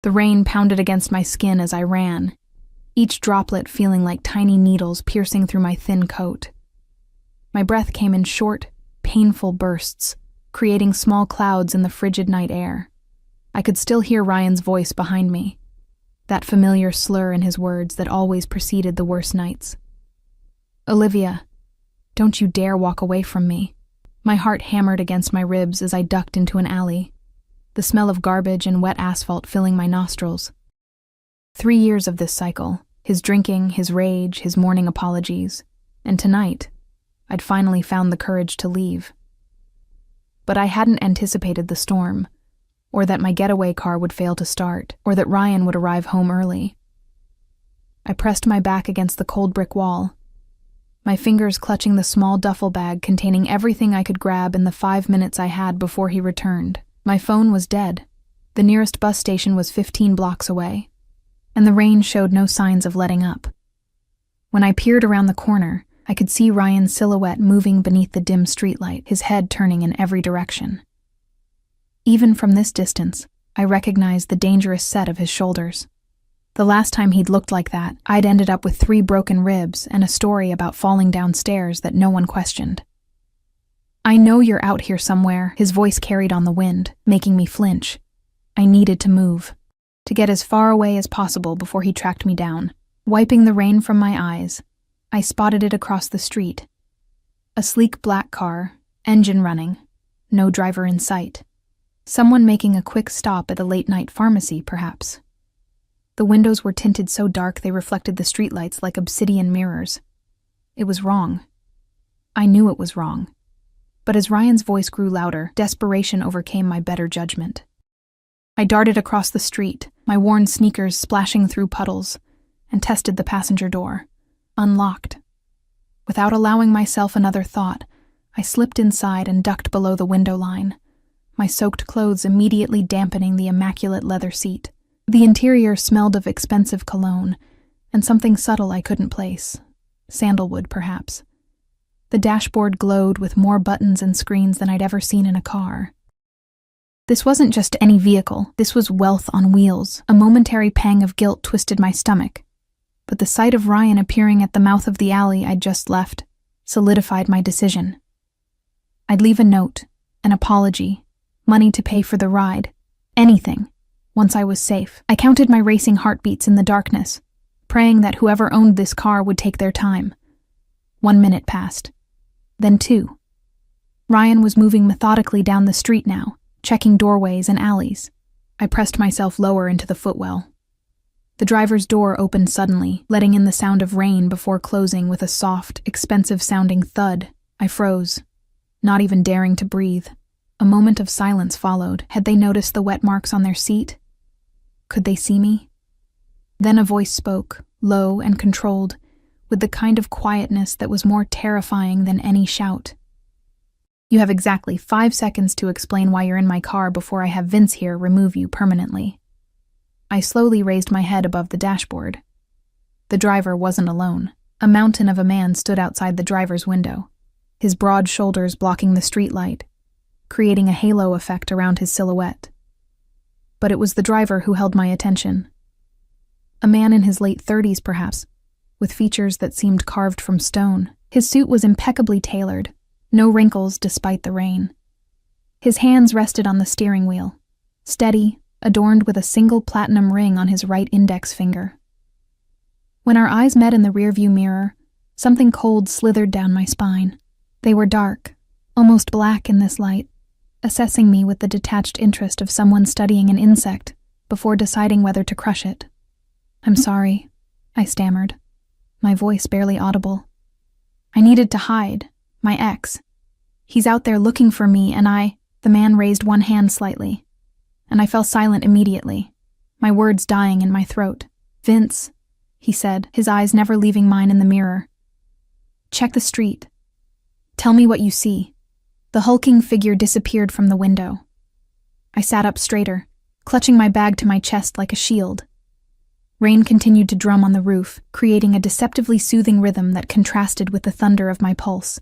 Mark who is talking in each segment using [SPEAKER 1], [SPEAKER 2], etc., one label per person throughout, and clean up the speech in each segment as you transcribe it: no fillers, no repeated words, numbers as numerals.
[SPEAKER 1] The rain pounded against my skin as I ran, each droplet feeling like tiny needles piercing through my thin coat. My breath came in short, painful bursts, creating small clouds in the frigid night air. I could still hear Ryan's voice behind me, that familiar slur in his words that always preceded the worst nights. "Olivia, don't you dare walk away from me." My heart hammered against my ribs as I ducked into an alley, the smell of garbage and wet asphalt filling my nostrils. 3 years of this cycle, his drinking, his rage, his morning apologies, and tonight, I'd finally found the courage to leave. But I hadn't anticipated the storm, or that my getaway car would fail to start, or that Ryan would arrive home early. I pressed my back against the cold brick wall, my fingers clutching the small duffel bag containing everything I could grab in the 5 minutes I had before he returned. My phone was dead. The nearest bus station was 15 blocks away, and the rain showed no signs of letting up. When I peered around the corner, I could see Ryan's silhouette moving beneath the dim streetlight, his head turning in every direction. Even from this distance, I recognized the dangerous set of his shoulders. The last time he'd looked like that, I'd ended up with 3 broken ribs and a story about falling downstairs that no one questioned. "I know you're out here somewhere," his voice carried on the wind, making me flinch. I needed to move, to get as far away as possible before he tracked me down. Wiping the rain from my eyes, I spotted it across the street. A sleek black car, engine running, no driver in sight. Someone making a quick stop at a late-night pharmacy, perhaps. The windows were tinted so dark they reflected the streetlights like obsidian mirrors. It was wrong. I knew it was wrong. But as Ryan's voice grew louder, desperation overcame my better judgment. I darted across the street, my worn sneakers splashing through puddles, and tested the passenger door. Unlocked. Without allowing myself another thought, I slipped inside and ducked below the window line, my soaked clothes immediately dampening the immaculate leather seat. The interior smelled of expensive cologne, and something subtle I couldn't place. Sandalwood, perhaps. The dashboard glowed with more buttons and screens than I'd ever seen in a car. This wasn't just any vehicle, this was wealth on wheels. A momentary pang of guilt twisted my stomach, but the sight of Ryan appearing at the mouth of the alley I'd just left solidified my decision. I'd leave a note, an apology, money to pay for the ride, anything. Once I was safe, I counted my racing heartbeats in the darkness, praying that whoever owned this car would take their time. 1 minute passed. Then 2. Ryan was moving methodically down the street now, checking doorways and alleys. I pressed myself lower into the footwell. The driver's door opened suddenly, letting in the sound of rain before closing with a soft, expensive-sounding thud. I froze, not even daring to breathe. A moment of silence followed. Had they noticed the wet marks on their seat? Could they see me? Then a voice spoke, low and controlled, with the kind of quietness that was more terrifying than any shout. "You have exactly 5 seconds to explain why you're in my car before I have Vince here remove you permanently." I slowly raised my head above the dashboard. The driver wasn't alone. A mountain of a man stood outside the driver's window, his broad shoulders blocking the streetlight, creating a halo effect around his silhouette. But it was the driver who held my attention. A man in his late 30s, perhaps, with features that seemed carved from stone. His suit was impeccably tailored, no wrinkles despite the rain. His hands rested on the steering wheel, steady, adorned with a single platinum ring on his right index finger. When our eyes met in the rearview mirror, something cold slithered down my spine. They were dark, almost black in this light, assessing me with the detached interest of someone studying an insect before deciding whether to crush it. "I'm sorry," I stammered, my voice barely audible. "I needed to hide. My ex. He's out there looking for me and I—" The man raised one hand slightly, and I fell silent immediately, my words dying in my throat. "Vince," he said, his eyes never leaving mine in the mirror. "Check the street. Tell me what you see." The hulking figure disappeared from the window. I sat up straighter, clutching my bag to my chest like a shield. Rain continued to drum on the roof, creating a deceptively soothing rhythm that contrasted with the thunder of my pulse.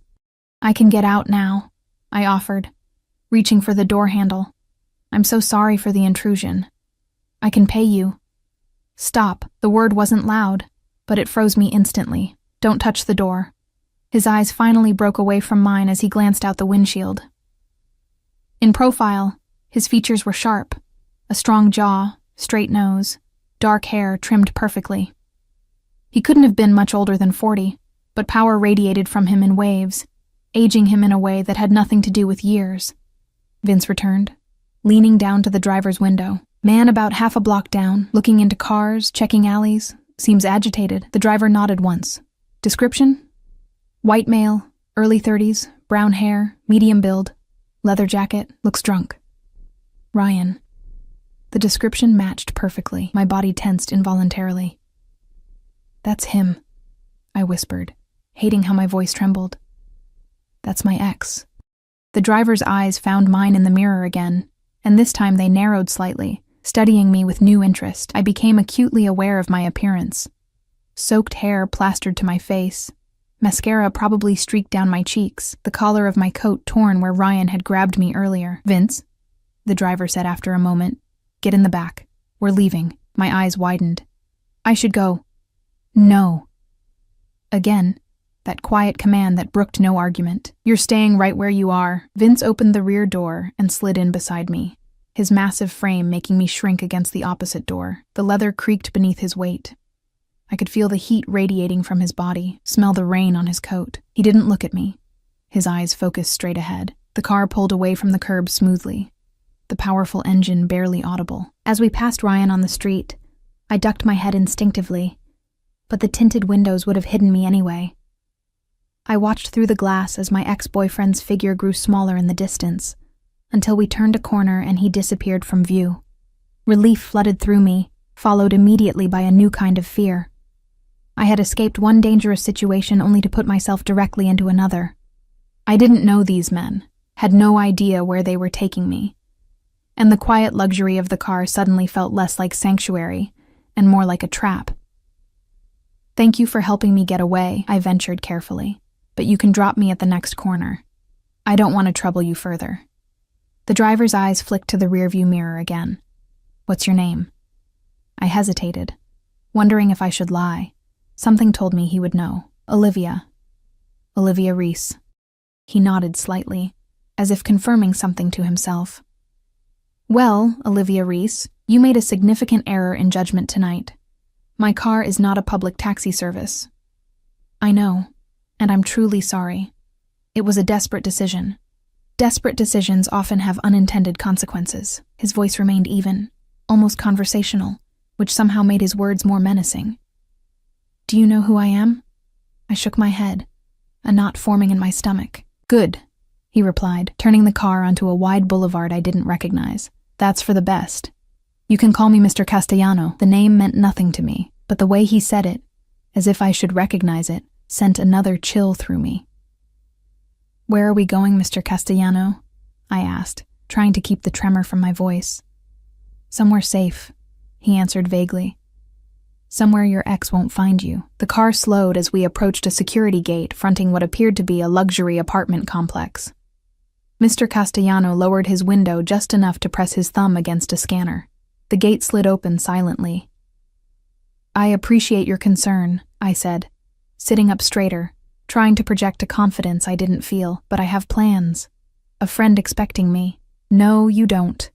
[SPEAKER 1] "I can get out now," I offered, reaching for the door handle. "I'm so sorry for the intrusion." I can pay you. Stop. The word wasn't loud, but it froze me instantly. Don't touch the door. His eyes finally broke away from mine as he glanced out the windshield. In profile, his features were sharp. A strong jaw, straight nose, dark hair trimmed perfectly. He couldn't have been much older than 40, but power radiated from him in waves, aging him in a way that had nothing to do with years. Vince returned, leaning down to the driver's window. Man about half a block down, looking into cars, checking alleys, seems agitated. The driver nodded once. Description? White male, early 30s, brown hair, medium build, leather jacket, looks drunk. Ryan. The description matched perfectly. My body tensed involuntarily. That's him, I whispered, hating how my voice trembled. That's my ex. The driver's eyes found mine in the mirror again, and this time they narrowed slightly, studying me with new interest. I became acutely aware of my appearance. Soaked hair plastered to my face, mascara probably streaked down my cheeks, the collar of my coat torn where Ryan had grabbed me earlier. Vince, the driver said after a moment, get in the back. We're leaving. My eyes widened. I should go. No. Again, that quiet command that brooked no argument. You're staying right where you are. Vince opened the rear door and slid in beside me, his massive frame making me shrink against the opposite door. The leather creaked beneath his weight. I could feel the heat radiating from his body, smell the rain on his coat. He didn't look at me. His eyes focused straight ahead. The car pulled away from the curb smoothly, the powerful engine barely audible. As we passed Ryan on the street, I ducked my head instinctively, but the tinted windows would have hidden me anyway. I watched through the glass as my ex-boyfriend's figure grew smaller in the distance, until we turned a corner and he disappeared from view. Relief flooded through me, followed immediately by a new kind of fear. I had escaped one dangerous situation only to put myself directly into another. I didn't know these men, had no idea where they were taking me, and the quiet luxury of the car suddenly felt less like sanctuary and more like a trap. Thank you for helping me get away, I ventured carefully, but you can drop me at the next corner. I don't want to trouble you further. The driver's eyes flicked to the rearview mirror again. What's your name? I hesitated, wondering if I should lie. Something told me he would know. Olivia. Olivia Reese. He nodded slightly, as if confirming something to himself. Well, Olivia Reese, you made a significant error in judgment tonight. My car is not a public taxi service. I know, and I'm truly sorry. It was a desperate decision. Desperate decisions often have unintended consequences. His voice remained even, almost conversational, which somehow made his words more menacing. Do you know who I am? I shook my head, a knot forming in my stomach. Good, he replied, turning the car onto a wide boulevard I didn't recognize. That's for the best. You can call me Mr. Castellano. The name meant nothing to me, but the way he said it, as if I should recognize it, sent another chill through me. Where are we going, Mr. Castellano? I asked, trying to keep the tremor from my voice. Somewhere safe, he answered vaguely. Somewhere your ex won't find you. The car slowed as we approached a security gate fronting what appeared to be a luxury apartment complex. Mr. Castellano lowered his window just enough to press his thumb against a scanner. The gate slid open silently. I appreciate your concern, I said, sitting up straighter, trying to project a confidence I didn't feel, but I have plans. A friend expecting me. No, you don't.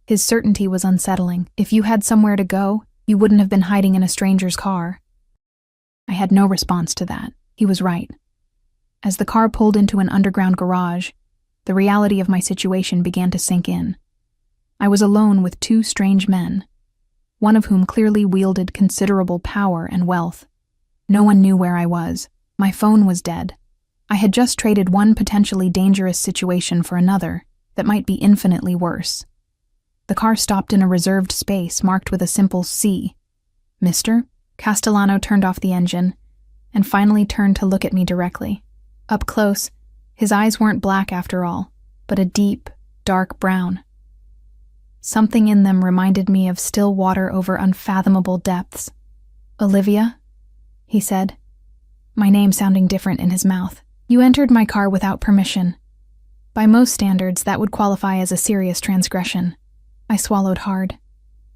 [SPEAKER 1] His certainty was unsettling. If you had somewhere to go, you wouldn't have been hiding in a stranger's car. I had no response to that. He was right. As the car pulled into an underground garage, the reality of my situation began to sink in. I was alone with two strange men, one of whom clearly wielded considerable power and wealth. No one knew where I was. My phone was dead. I had just traded one potentially dangerous situation for another that might be infinitely worse. The car stopped in a reserved space marked with a simple C. Mr. Castellano turned off the engine and finally turned to look at me directly. Up close, his eyes weren't black after all, but a deep, dark brown. Something in them reminded me of still water over unfathomable depths. Olivia, he said, my name sounding different in his mouth. You entered my car without permission. By most standards, that would qualify as a serious transgression. I swallowed hard.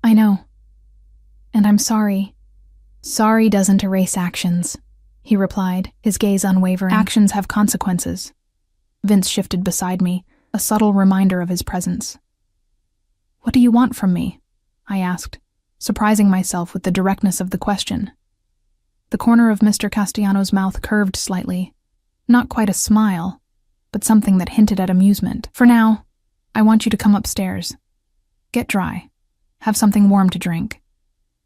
[SPEAKER 1] I know, And I'm sorry. Sorry doesn't erase actions, he replied, his gaze unwavering. Actions have consequences. Vince shifted beside me, a subtle reminder of his presence. What do you want from me? I asked, surprising myself with the directness of the question. The corner of Mr. Castellano's mouth curved slightly, not quite a smile, but something that hinted at amusement. For now, I want you to come upstairs. Get dry. Have something warm to drink.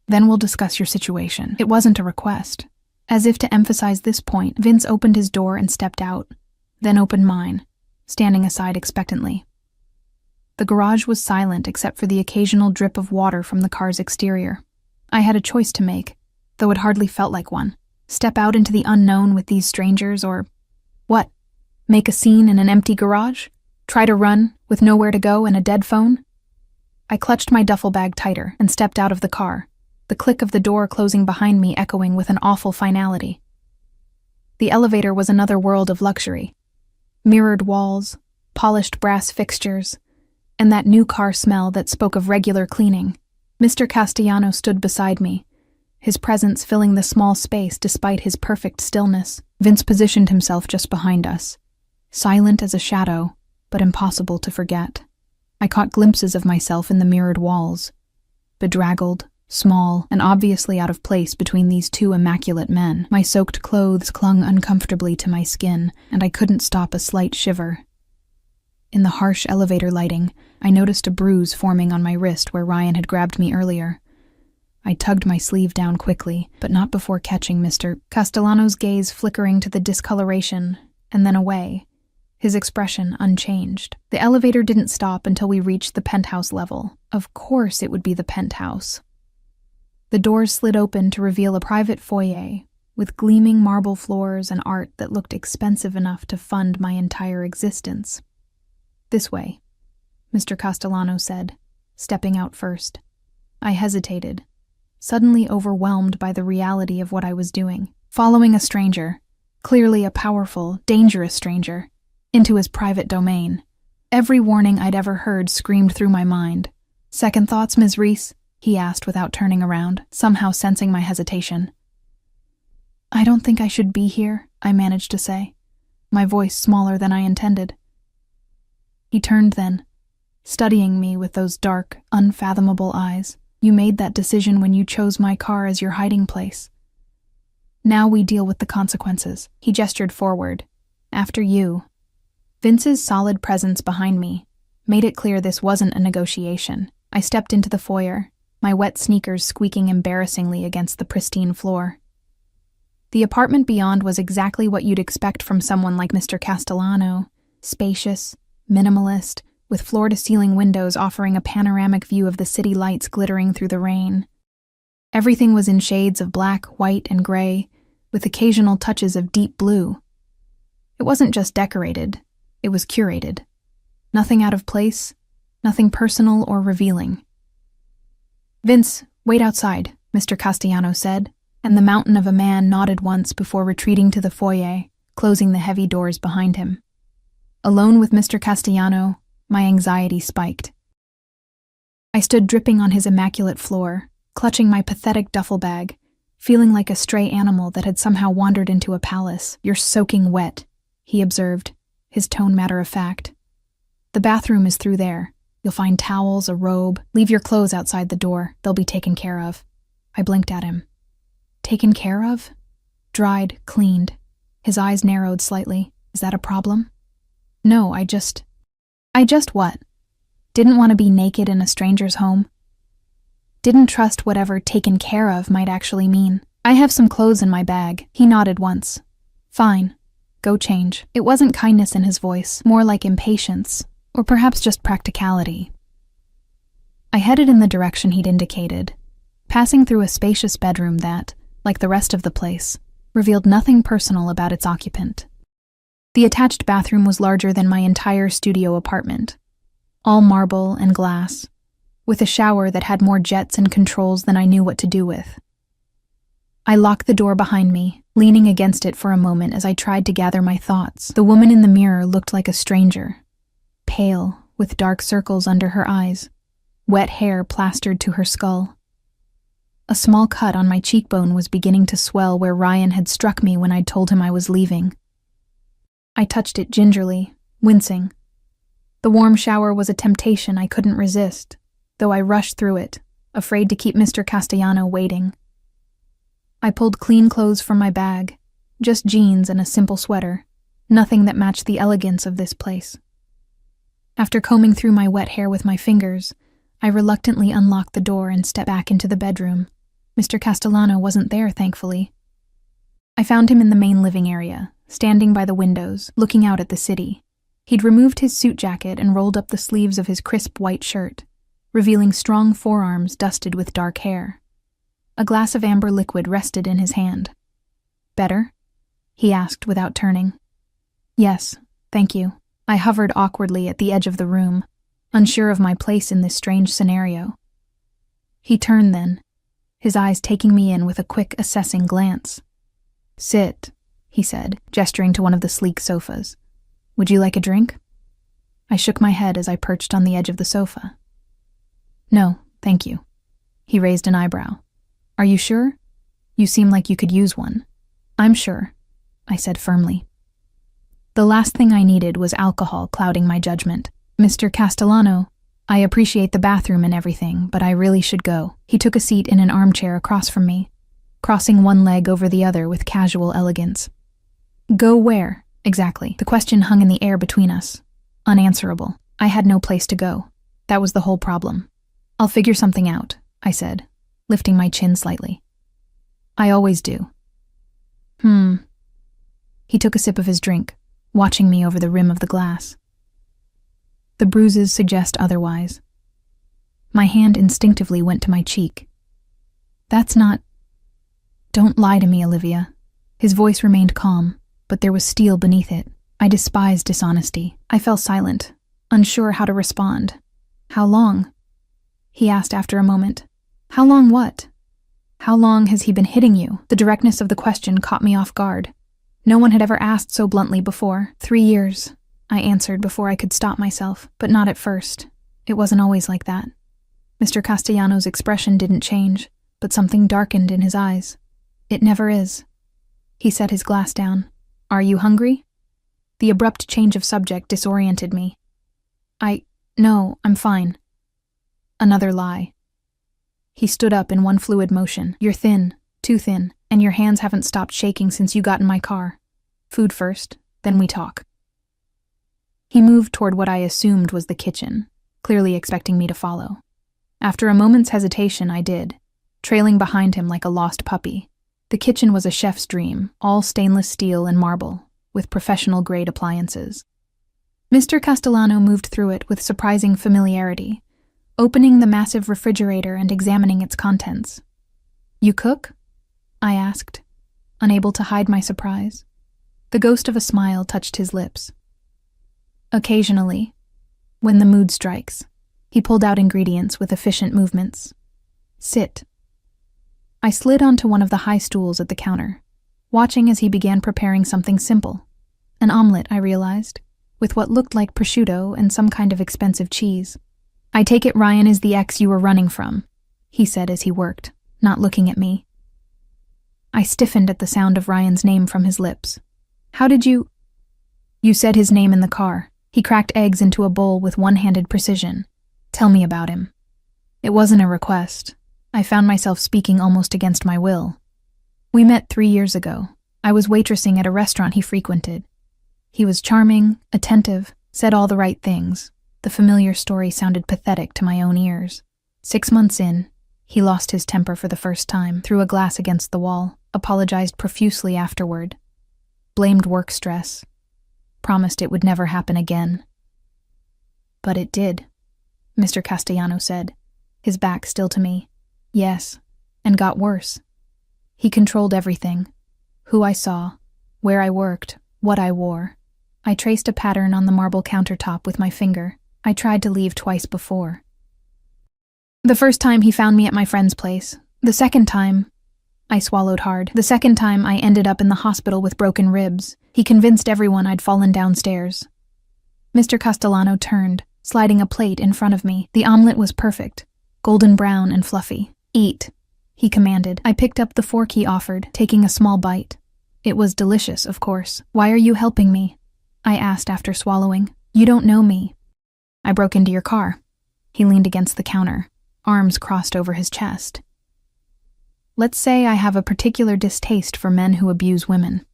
[SPEAKER 1] Then we'll discuss your situation. It wasn't a request. As if to emphasize this point, Vince opened his door and stepped out, then opened mine, standing aside expectantly. The garage was silent except for the occasional drip of water from the car's exterior. I had a choice to make, though it hardly felt like one. Step out into the unknown with these strangers, or what? Make a scene in an empty garage? Try to run, with nowhere to go and a dead phone? I clutched my duffel bag tighter and stepped out of the car, the click of the door closing behind me echoing with an awful finality. The elevator was another world of luxury. Mirrored walls, polished brass fixtures, and that new car smell that spoke of regular cleaning. Mr. Castellano stood beside me, his presence filling the small space despite his perfect stillness. Vince positioned himself just behind us, silent as a shadow, but impossible to forget. I caught glimpses of myself in the mirrored walls, bedraggled, small, and obviously out of place between these two immaculate men. My soaked clothes clung uncomfortably to my skin, and I couldn't stop a slight shiver. In the harsh elevator lighting, I noticed a bruise forming on my wrist where Ryan had grabbed me earlier. I tugged my sleeve down quickly, but not before catching Mr. Castellano's gaze flickering to the discoloration, and then away, his expression unchanged. The elevator didn't stop until we reached the penthouse level. Of course it would be the penthouse. The doors slid open to reveal a private foyer, with gleaming marble floors and art that looked expensive enough to fund my entire existence. This way, Mr. Castellano said, stepping out first. I hesitated, suddenly overwhelmed by the reality of what I was doing. Following a stranger, clearly a powerful, dangerous stranger, into his private domain. Every warning I'd ever heard screamed through my mind. Second thoughts, Ms. Reese? He asked without turning around, somehow sensing my hesitation. I don't think I should be here, I managed to say, my voice smaller than I intended. He turned then, studying me with those dark, unfathomable eyes. You made that decision when you chose my car as your hiding place. Now we deal with the consequences. He gestured forward. After you. Vince's solid presence behind me made it clear this wasn't a negotiation. I stepped into the foyer, my wet sneakers squeaking embarrassingly against the pristine floor. The apartment beyond was exactly what you'd expect from someone like Mr. Castellano, spacious, minimalist, with floor-to-ceiling windows offering a panoramic view of the city lights glittering through the rain. Everything was in shades of black, white, and gray, with occasional touches of deep blue. It wasn't just decorated, it was curated. Nothing out of place, nothing personal or revealing. Vince, wait outside, Mr. Castellano said, and the mountain of a man nodded once before retreating to the foyer, closing the heavy doors behind him. Alone with Mr. Castellano, my anxiety spiked. I stood dripping on his immaculate floor, clutching my pathetic duffel bag, feeling like a stray animal that had somehow wandered into a palace. You're soaking wet, he observed, his tone matter-of-fact. The bathroom is through there. You'll find towels, a robe. Leave your clothes outside the door. They'll be taken care of. I blinked at him. Taken care of? Dried, cleaned. His eyes narrowed slightly. Is that a problem? No, I just what? Didn't want to be naked in a stranger's home. Didn't trust whatever taken care of might actually mean. I have some clothes in my bag. He nodded once. Fine. Go change. It wasn't kindness in his voice, more like impatience, or perhaps just practicality. I headed in the direction he'd indicated, passing through a spacious bedroom that, like the rest of the place, revealed nothing personal about its occupant. The attached bathroom was larger than my entire studio apartment, all marble and glass, with a shower that had more jets and controls than I knew what to do with. I locked the door behind me, leaning against it for a moment as I tried to gather my thoughts. The woman in the mirror looked like a stranger, pale, with dark circles under her eyes, wet hair plastered to her skull. A small cut on my cheekbone was beginning to swell where Ryan had struck me when I'd told him I was leaving. I touched it gingerly, wincing. The warm shower was a temptation I couldn't resist, though I rushed through it, afraid to keep Mr. Castellano waiting. I pulled clean clothes from my bag, just jeans and a simple sweater, nothing that matched the elegance of this place. After combing through my wet hair with my fingers, I reluctantly unlocked the door and stepped back into the bedroom. Mr. Castellano wasn't there, thankfully. I found him in the main living area, standing by the windows, looking out at the city. He'd removed his suit jacket and rolled up the sleeves of his crisp white shirt, revealing strong forearms dusted with dark hair. A glass of amber liquid rested in his hand. "Better?" he asked without turning. "Yes, thank you." I hovered awkwardly at the edge of the room, unsure of my place in this strange scenario. He turned then, his eyes taking me in with a quick, assessing glance. "Sit," he said, gesturing to one of the sleek sofas. "Would you like a drink?" I shook my head as I perched on the edge of the sofa. "No, thank you." He raised an eyebrow. "Are you sure? You seem like you could use one." "I'm sure," I said firmly. The last thing I needed was alcohol clouding my judgment. "Mr. Castellano, I appreciate the bathroom and everything, but I really should go." He took a seat in an armchair across from me, crossing one leg over the other with casual elegance. "Go where, exactly?" The question hung in the air between us, unanswerable. I had no place to go. That was the whole problem. "I'll figure something out," I said, lifting my chin slightly. "I always do." He took a sip of his drink, watching me over the rim of the glass. The bruises suggest otherwise. My hand instinctively went to my cheek. "That's not—" "Don't lie to me, Olivia." His voice remained calm, but there was steel beneath it. I despise dishonesty. I fell silent, unsure how to respond. "How long?" he asked after a moment. "How long what? How long has he been hitting you?" The directness of the question caught me off guard. No one had ever asked so bluntly before. 3 years, I answered before I could stop myself, but not at first. It wasn't always like that. Mr. Castellano's expression didn't change, but something darkened in his eyes. "It never is." He set his glass down. "Are you hungry?" The abrupt change of subject disoriented me. No, I'm fine." Another lie. He stood up in one fluid motion. "You're thin, too thin, and your hands haven't stopped shaking since you got in my car. Food first, then we talk." He moved toward what I assumed was the kitchen, clearly expecting me to follow. After a moment's hesitation, I did, trailing behind him like a lost puppy. The kitchen was a chef's dream, all stainless steel and marble, with professional-grade appliances. Mr. Castellano moved through it with surprising familiarity, opening the massive refrigerator and examining its contents. "You cook?" I asked, unable to hide my surprise. The ghost of a smile touched his lips. "Occasionally, when the mood strikes." He pulled out ingredients with efficient movements. "Sit." I slid onto one of the high stools at the counter, watching as he began preparing something simple. An omelet, I realized, with what looked like prosciutto and some kind of expensive cheese. "I take it Ryan is the ex you were running from," he said as he worked, not looking at me. I stiffened at the sound of Ryan's name from his lips. "How did you—" "You said his name in the car." He cracked eggs into a bowl with one-handed precision. "Tell me about him." It wasn't a request. I found myself speaking almost against my will. "We met 3 years ago. I was waitressing at a restaurant he frequented. He was charming, attentive, said all the right things. The familiar story sounded pathetic to my own ears. 6 months in, he lost his temper for the first time, threw a glass against the wall, apologized profusely afterward, blamed work stress, promised it would never happen again." "But it did," Mr. Castellano said, his back still to me. "Yes, and got worse. He controlled everything. Who I saw, where I worked, what I wore. I traced a pattern on the marble countertop with my finger. I tried to leave twice before. The first time he found me at my friend's place. The second time—" I swallowed hard. "The second time I ended up in the hospital with broken ribs. He convinced everyone I'd fallen downstairs." Mr. Castellano turned, sliding a plate in front of me. The omelet was perfect, golden brown and fluffy. "Eat," he commanded. I picked up the fork he offered, taking a small bite. It was delicious, of course. Why are you helping me? I asked after swallowing. You don't know me. I broke into your car. He leaned against the counter, arms crossed over his chest. Let's say I have a particular distaste for men who abuse women.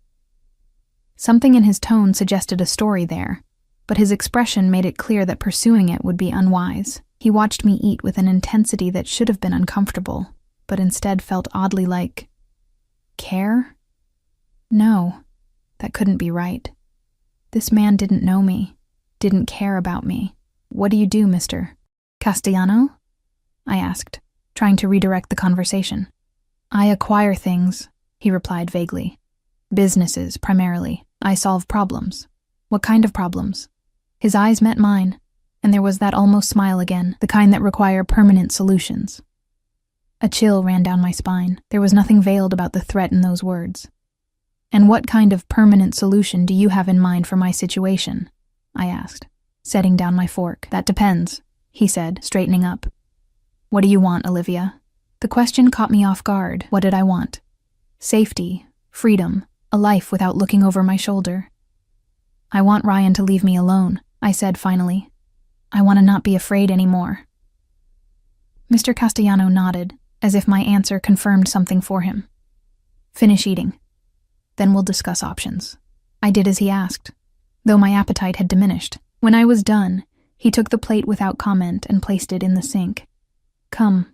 [SPEAKER 1] Something in his tone suggested a story there, but his expression made it clear that pursuing it would be unwise. He watched me eat with an intensity that should have been uncomfortable, but instead felt oddly like care? No, that couldn't be right. This man didn't know me, didn't care about me. What do you do, Mr. Castellano? I asked, trying to redirect the conversation. I acquire things, he replied vaguely. Businesses, primarily. I solve problems. What kind of problems? His eyes met mine, and there was that almost smile again, the kind that require permanent solutions. A chill ran down my spine. There was nothing veiled about the threat in those words. And what kind of permanent solution do you have in mind for my situation? I asked, setting down my fork. That depends, he said, straightening up. What do you want, Olivia? The question caught me off guard. What did I want? Safety, freedom, a life without looking over my shoulder. I want Ryan to leave me alone, I said finally. I want to not be afraid anymore. Mr. Castellano nodded, as if my answer confirmed something for him. Finish eating. Then we'll discuss options. I did as he asked, though my appetite had diminished. When I was done, he took the plate without comment and placed it in the sink. Come,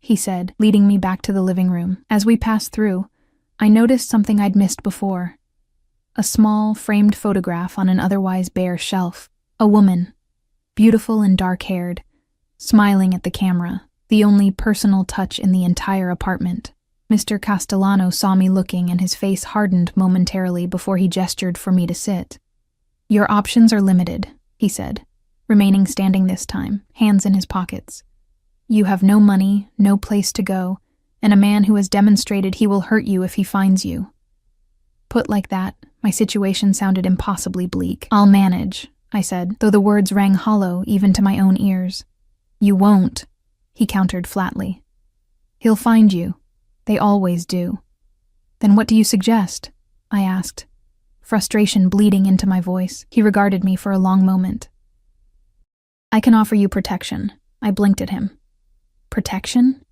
[SPEAKER 1] he said, leading me back to the living room. As we passed through, I noticed something I'd missed before. A small, framed photograph on an otherwise bare shelf. A woman, beautiful and dark-haired, smiling at the camera, the only personal touch in the entire apartment. Mr. Castellano saw me looking and his face hardened momentarily before he gestured for me to sit. Your options are limited, he said, remaining standing this time, hands in his pockets. You have no money, no place to go, and a man who has demonstrated he will hurt you if he finds you. Put like that, my situation sounded impossibly bleak. I'll manage, I said, though the words rang hollow even to my own ears. You won't, he countered flatly. He'll find you. They always do. Then what do you suggest? I asked, frustration bleeding into my voice. He regarded me for a long moment. I can offer you protection. I blinked at him. Protection?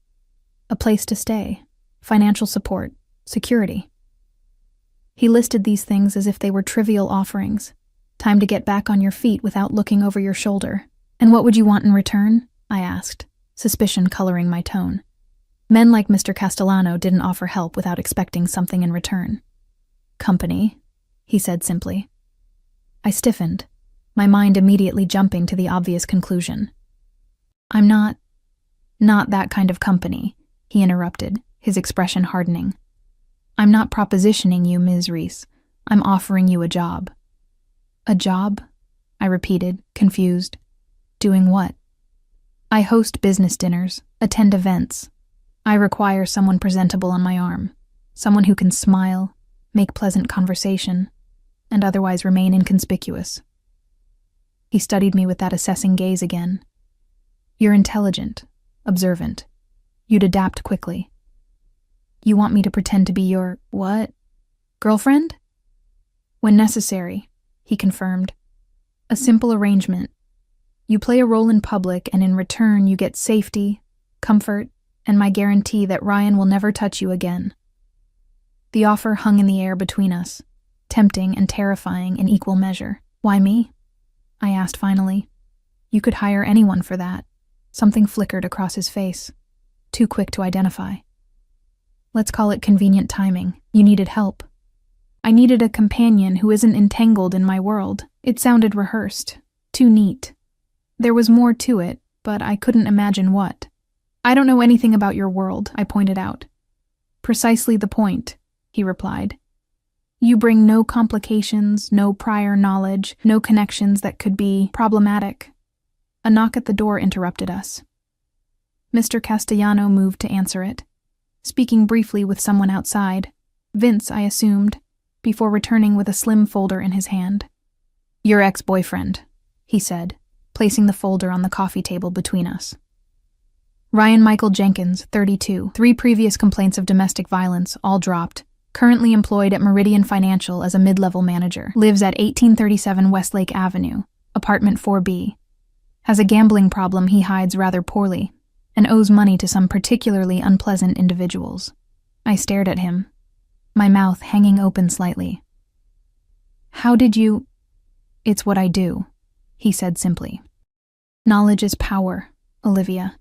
[SPEAKER 1] A place to stay, financial support, security. He listed these things as if they were trivial offerings. Time to get back on your feet without looking over your shoulder. And what would you want in return? I asked, suspicion coloring my tone. Men like Mr. Castellano didn't offer help without expecting something in return. Company, he said simply. I stiffened, my mind immediately jumping to the obvious conclusion. I'm not that kind of company, he interrupted, his expression hardening. I'm not propositioning you, Ms. Reese. I'm offering you a job. A job? I repeated, confused. Doing what? I host business dinners, attend events. I require someone presentable on my arm, someone who can smile, make pleasant conversation, and otherwise remain inconspicuous. He studied me with that assessing gaze again. You're intelligent, observant. You'd adapt quickly. You want me to pretend to be your, what? Girlfriend? When necessary, he confirmed. A simple arrangement. You play a role in public, and in return you get safety, comfort, and my guarantee that Ryan will never touch you again. The offer hung in the air between us, tempting and terrifying in equal measure. Why me? I asked finally. You could hire anyone for that. Something flickered across his face, too quick to identify. Let's call it convenient timing. You needed help. I needed a companion who isn't entangled in my world. It sounded rehearsed, too neat. There was more to it, but I couldn't imagine what. I don't know anything about your world, I pointed out. Precisely the point, he replied. You bring no complications, no prior knowledge, no connections that could be problematic. A knock at the door interrupted us. Mr. Castellano moved to answer it, speaking briefly with someone outside, Vince, I assumed, before returning with a slim folder in his hand. Your ex-boyfriend, he said, placing the folder on the coffee table between us. Ryan Michael Jenkins, 32, 3 previous complaints of domestic violence, all dropped. Currently employed at Meridian Financial as a mid-level manager. Lives at 1837 Westlake Avenue, apartment 4B. Has a gambling problem he hides rather poorly, and owes money to some particularly unpleasant individuals. I stared at him, my mouth hanging open slightly. How did you— It's what I do, he said simply. Knowledge is power, Olivia.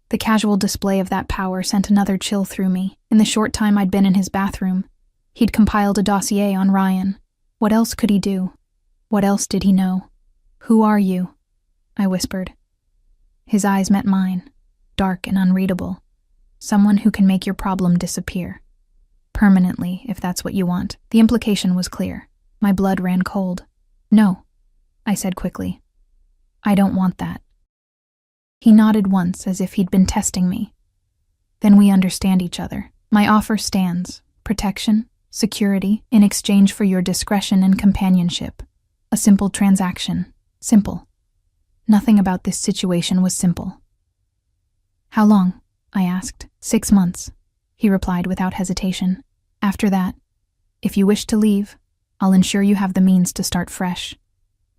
[SPEAKER 1] The casual display of that power sent another chill through me. In the short time I'd been in his bathroom, he'd compiled a dossier on Ryan. What else could he do? What else did he know? Who are you? I whispered. His eyes met mine, dark and unreadable. Someone who can make your problem disappear. Permanently, if that's what you want. The implication was clear. My blood ran cold. No, I said quickly. I don't want that. He nodded once as if he'd been testing me. Then we understand each other. My offer stands. Protection, security, in exchange for your discretion and companionship. A simple transaction. Simple. Nothing about this situation was simple. How long? I asked. 6 months, he replied without hesitation. After that, if you wish to leave, I'll ensure you have the means to start fresh.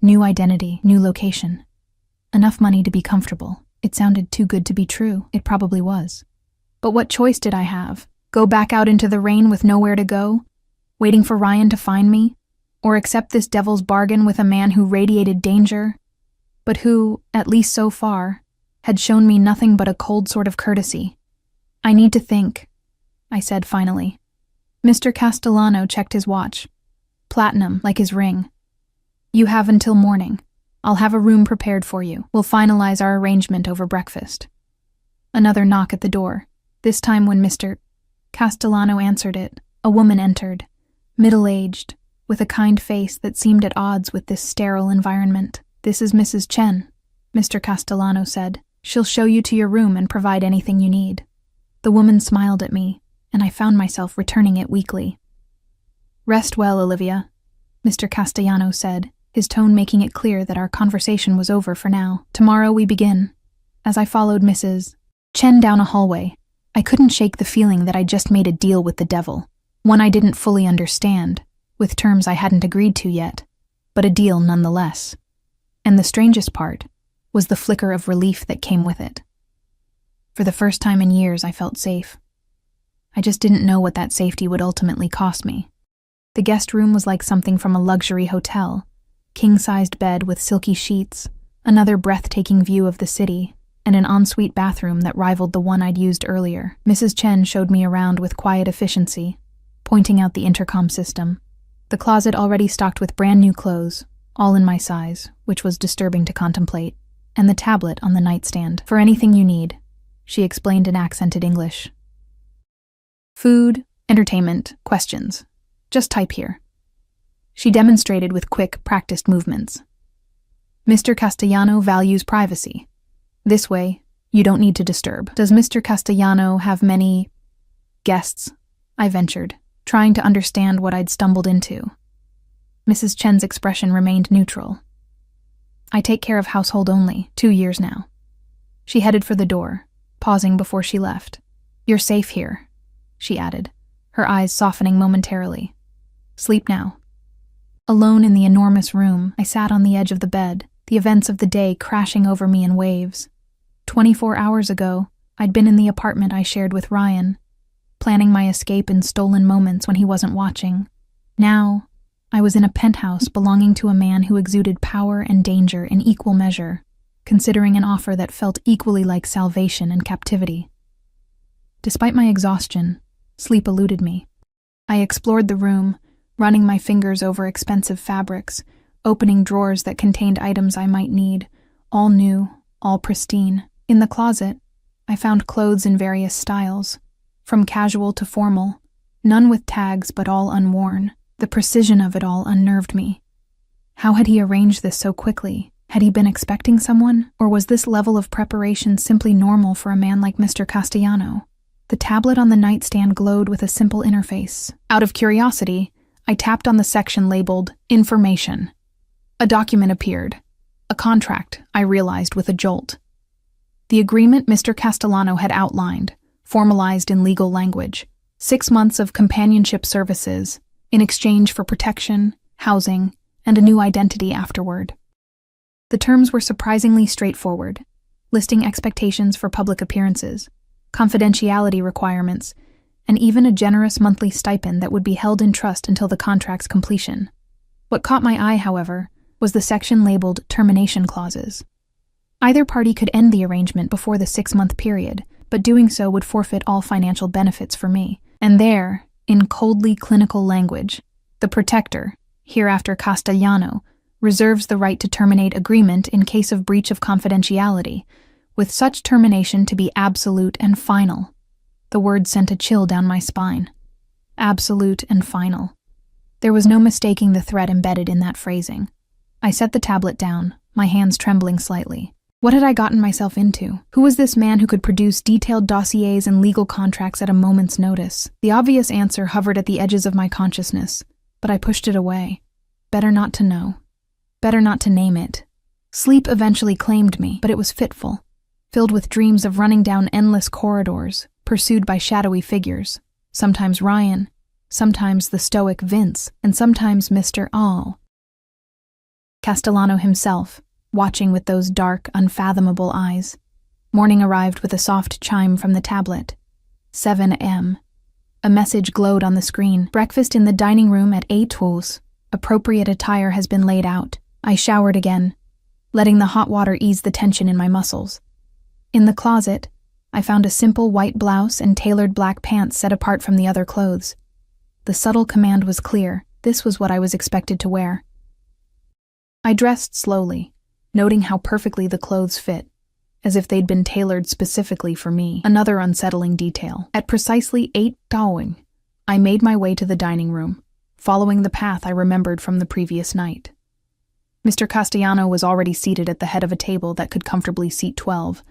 [SPEAKER 1] New identity, new location. Enough money to be comfortable. It sounded too good to be true. It probably was. But what choice did I have? Go back out into the rain with nowhere to go? Waiting for Ryan to find me? Or accept this devil's bargain with a man who radiated danger, but who, at least so far, had shown me nothing but a cold sort of courtesy? I need to think, I said finally. Mr. Castellano checked his watch. Platinum, like his ring. You have until morning. I'll have a room prepared for you. We'll finalize our arrangement over breakfast. Another knock at the door. This time when Mr. Castellano answered it, a woman entered, middle-aged, with a kind face that seemed at odds with this sterile environment. This is Mrs. Chen, Mr. Castellano said. She'll show you to your room and provide anything you need. The woman smiled at me, and I found myself returning it weakly. Rest well, Olivia, Mr. Castellano said, his tone making it clear that our conversation was over for now. Tomorrow we begin. As I followed Mrs. Chen down a hallway, I couldn't shake the feeling that I'd just made a deal with the devil, one I didn't fully understand, with terms I hadn't agreed to yet, but a deal nonetheless. And the strangest part was the flicker of relief that came with it. For the first time in years, I felt safe. I just didn't know what that safety would ultimately cost me. The guest room was like something from a luxury hotel, king-sized bed with silky sheets, another breathtaking view of the city, and an ensuite bathroom that rivaled the one I'd used earlier. Mrs. Chen showed me around with quiet efficiency, pointing out the intercom system. The closet already stocked with brand new clothes, all in my size, which was disturbing to contemplate, and the tablet on the nightstand. For anything you need, she explained in accented English. Food, entertainment, questions. Just type here. She demonstrated with quick, practiced movements. Mr. Castellano values privacy. This way, you don't need to disturb. Does Mr. Castellano have many guests? I ventured, trying to understand what I'd stumbled into. Mrs. Chen's expression remained neutral. I take care of household only, 2 years now. She headed for the door, pausing before she left. You're safe here, she added, her eyes softening momentarily. Sleep now. Alone in the enormous room, I sat on the edge of the bed, the events of the day crashing over me in waves. 24 hours ago, I'd been in the apartment I shared with Ryan, planning my escape in stolen moments when he wasn't watching. Now, I was in a penthouse belonging to a man who exuded power and danger in equal measure, considering an offer that felt equally like salvation and captivity. Despite my exhaustion, sleep eluded me. I explored the room, running my fingers over expensive fabrics, opening drawers that contained items I might need, all new, all pristine. In the closet, I found clothes in various styles, from casual to formal, none with tags but all unworn. The precision of it all unnerved me. How had he arranged this so quickly? Had he been expecting someone, or was this level of preparation simply normal for a man like Mr. Castellano? The tablet on the nightstand glowed with a simple interface. Out of curiosity, I tapped on the section labeled Information. A document appeared. A contract, I realized with a jolt. The agreement Mr. Castellano had outlined, formalized in legal language, 6 months of companionship services in exchange for protection, housing, and a new identity afterward. The terms were surprisingly straightforward, listing expectations for public appearances, confidentiality requirements, and even a generous monthly stipend that would be held in trust until the contract's completion. What caught my eye, however, was the section labeled termination clauses. Either party could end the arrangement before the 6-month period, but doing so would forfeit all financial benefits for me. And there, in coldly clinical language, the protector, hereafter Castellano, reserves the right to terminate agreement in case of breach of confidentiality, with such termination to be absolute and final. The word sent a chill down my spine. Absolute and final. There was no mistaking the threat embedded in that phrasing. I set the tablet down, my hands trembling slightly. What had I gotten myself into? Who was this man who could produce detailed dossiers and legal contracts at a moment's notice? The obvious answer hovered at the edges of my consciousness, but I pushed it away. Better not to know. Better not to name it. Sleep eventually claimed me, but it was fitful, filled with dreams of running down endless corridors, pursued by shadowy figures, sometimes Ryan, sometimes the stoic Vince, and sometimes Mr. All. Castellano himself, watching with those dark, unfathomable eyes. Morning arrived with a soft chime from the tablet. 7 a.m. A message glowed on the screen. Breakfast in the dining room at 8:00. Appropriate attire has been laid out. I showered again, letting the hot water ease the tension in my muscles. In the closet, I found a simple white blouse and tailored black pants set apart from the other clothes. The subtle command was clear. This was what I was expected to wear. I dressed slowly, noting how perfectly the clothes fit, as if they'd been tailored specifically for me. Another unsettling detail. At precisely 8:00, I made my way to the dining room, following the path I remembered from the previous night. Mr. Castellano was already seated at the head of a table that could comfortably seat 12,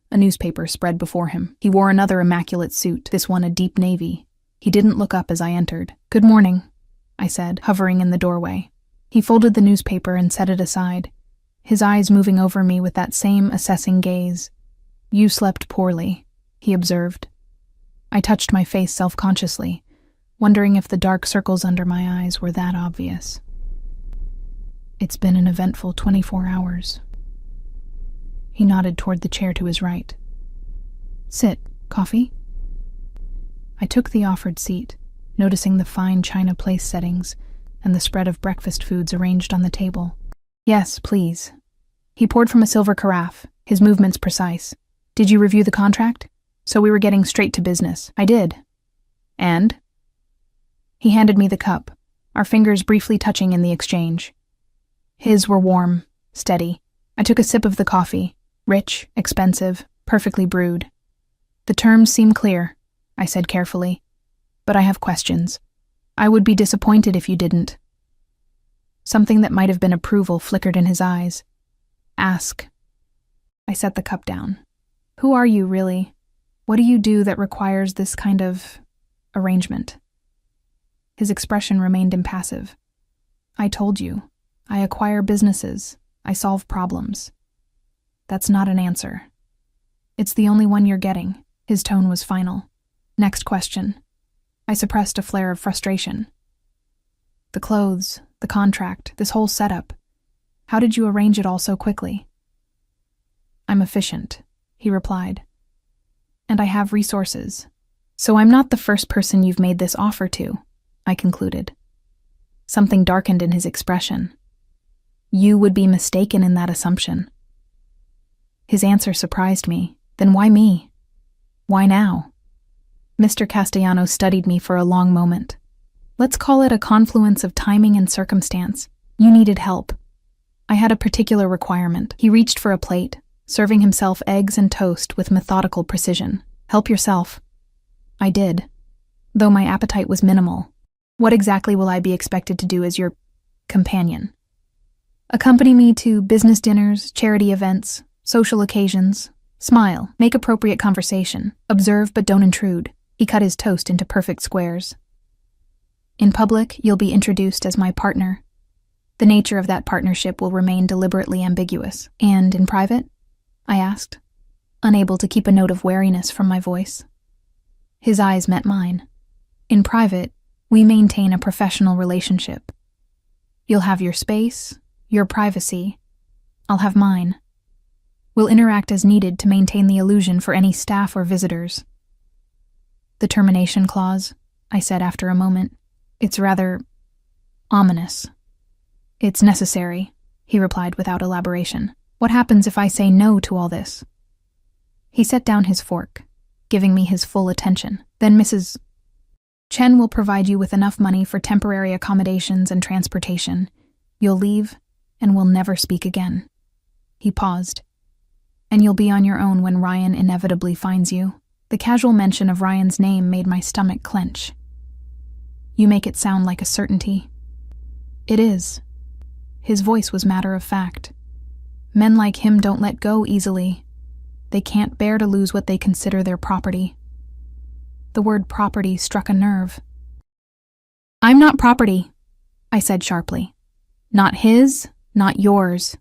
[SPEAKER 1] a newspaper spread before him. He wore another immaculate suit, this one a deep navy. He didn't look up as I entered. "Good morning," I said, hovering in the doorway. He folded the newspaper and set it aside, his eyes moving over me with that same assessing gaze. "You slept poorly," he observed. I touched my face self-consciously, wondering if the dark circles under my eyes were that obvious. "It's been an eventful 24 hours. He nodded toward the chair to his right. "Sit. Coffee?" I took the offered seat, noticing the fine china place settings and the spread of breakfast foods arranged on the table. "Yes, please." He poured from a silver carafe, his movements precise. "Did you review the contract?" So we were getting straight to business. "I did." "And?" He handed me the cup, our fingers briefly touching in the exchange. His were warm, steady. I took a sip of the coffee, rich, expensive, perfectly brewed. "The terms seem clear," I said carefully, "but I have questions. I would be disappointed if you didn't." Something that might have been approval flickered in his eyes. "Ask." I set the cup down. "Who are you, really? What do you do that requires this kind of arrangement?" His expression remained impassive. "I told you. I acquire businesses. I solve problems." "That's not an answer." "It's the only one you're getting." His tone was final. "Next question." I suppressed a flare of frustration. "The clothes, the contract, this whole setup. How did you arrange it all so quickly?" "I'm efficient," he replied. "And I have resources. So I'm not the first person you've made this offer to," I concluded. Something darkened in his expression. "You would be mistaken in that assumption." His answer surprised me. Then why me? Why now? Mr. Castellano studied me for a long moment. "Let's call it a confluence of timing and circumstance. You needed help. I had a particular requirement." He reached for a plate, serving himself eggs and toast with methodical precision. "Help yourself." I did, though my appetite was minimal. "What exactly will I be expected to do as your companion?" "Accompany me to business dinners, charity events, social occasions. Smile, make appropriate conversation. Observe but don't intrude." He cut his toast into perfect squares. "In public, you'll be introduced as my partner. The nature of that partnership will remain deliberately ambiguous." "And in private?" I asked. unable to keep a note of wariness from my voice. His eyes met mine. In private, we maintain a professional relationship. You'll have your space, your privacy. I'll have mine. We'll interact as needed to maintain the illusion for any staff or visitors. The termination clause, I said after a moment. It's rather ominous. It's necessary, he replied without elaboration. What happens if I say no to all this? He set down his fork, giving me his full attention. Then Mrs. Chen will provide you with enough money for temporary accommodations and transportation. You'll leave, and we'll never speak again. He paused. And you'll be on your own when Ryan inevitably finds you. The casual mention of Ryan's name made my stomach clench. You make it sound like a certainty. It is. His voice was matter of fact. Men like him don't let go easily. They can't bear to lose what they consider their property. The word property struck a nerve. I'm not property, I said sharply. Not his, not yours.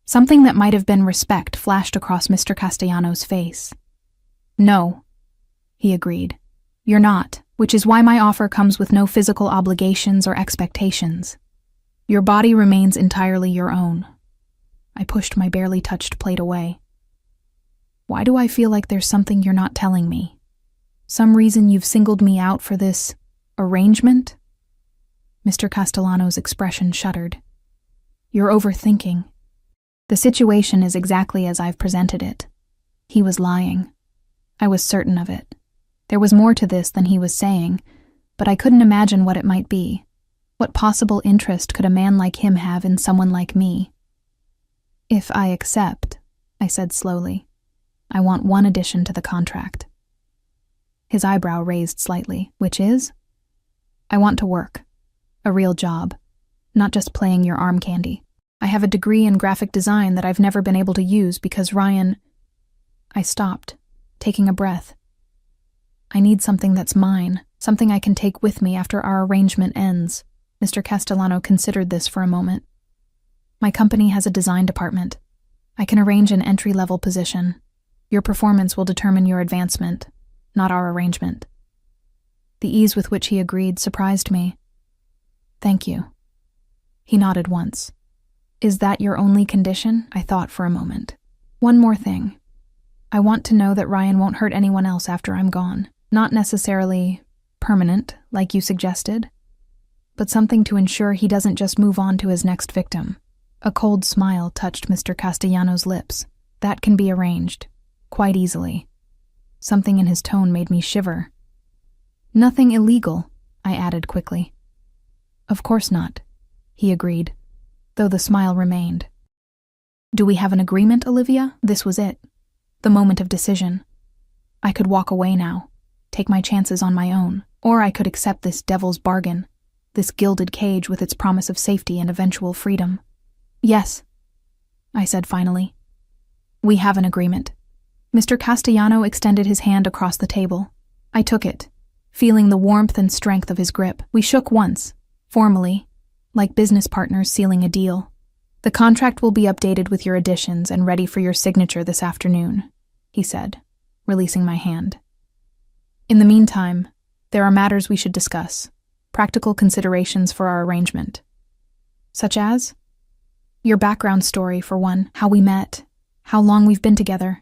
[SPEAKER 1] Something that might have been respect flashed across Mr. Castellanos' face. No, he agreed. You're not, which is why my offer comes with no physical obligations or expectations. Your body remains entirely your own. I pushed my barely touched plate away. Why do I feel like there's something you're not telling me? Some reason you've singled me out for this arrangement? Mr. Castellanos' expression shuddered. You're overthinking. The situation is exactly as I've presented it. He was lying. I was certain of it. There was more to this than he was saying, but I couldn't imagine what it might be. What possible interest could a man like him have in someone like me? If I accept, I said slowly, I want one addition to the contract. His eyebrow raised slightly, which is? I want to work. A real job. Not just playing your arm candy. I have a degree in graphic design that I've never been able to use because Ryan... I stopped, taking a breath. I need something that's mine, something I can take with me after our arrangement ends. Mr. Castellano considered this for a moment. My company has a design department. I can arrange an entry-level position. Your performance will determine your advancement, not our arrangement. The ease with which he agreed surprised me. Thank you. He nodded once. Is that your only condition? I thought for a moment. One more thing. I want to know that Ryan won't hurt anyone else after I'm gone. Not necessarily permanent, like you suggested, but something to ensure he doesn't just move on to his next victim. A cold smile touched Mr. Castellanos' lips. That can be arranged, quite easily. Something in his tone made me shiver. Nothing illegal, I added quickly. Of course not, he agreed, though the smile remained. Do we have an agreement, Olivia? This was it. The moment of decision. I could walk away now, take my chances on my own, or I could accept this devil's bargain, this gilded cage with its promise of safety and eventual freedom. Yes, I said finally. We have an agreement. Mr. Castellano extended his hand across the table. I took it, feeling the warmth and strength of his grip. We shook once, formally, like business partners sealing a deal. The contract will be updated with your additions and ready for your signature this afternoon, he said, releasing my hand. In the meantime, there are matters we should discuss, practical considerations for our arrangement. Such as? Your background story, for one, how we met, how long we've been together.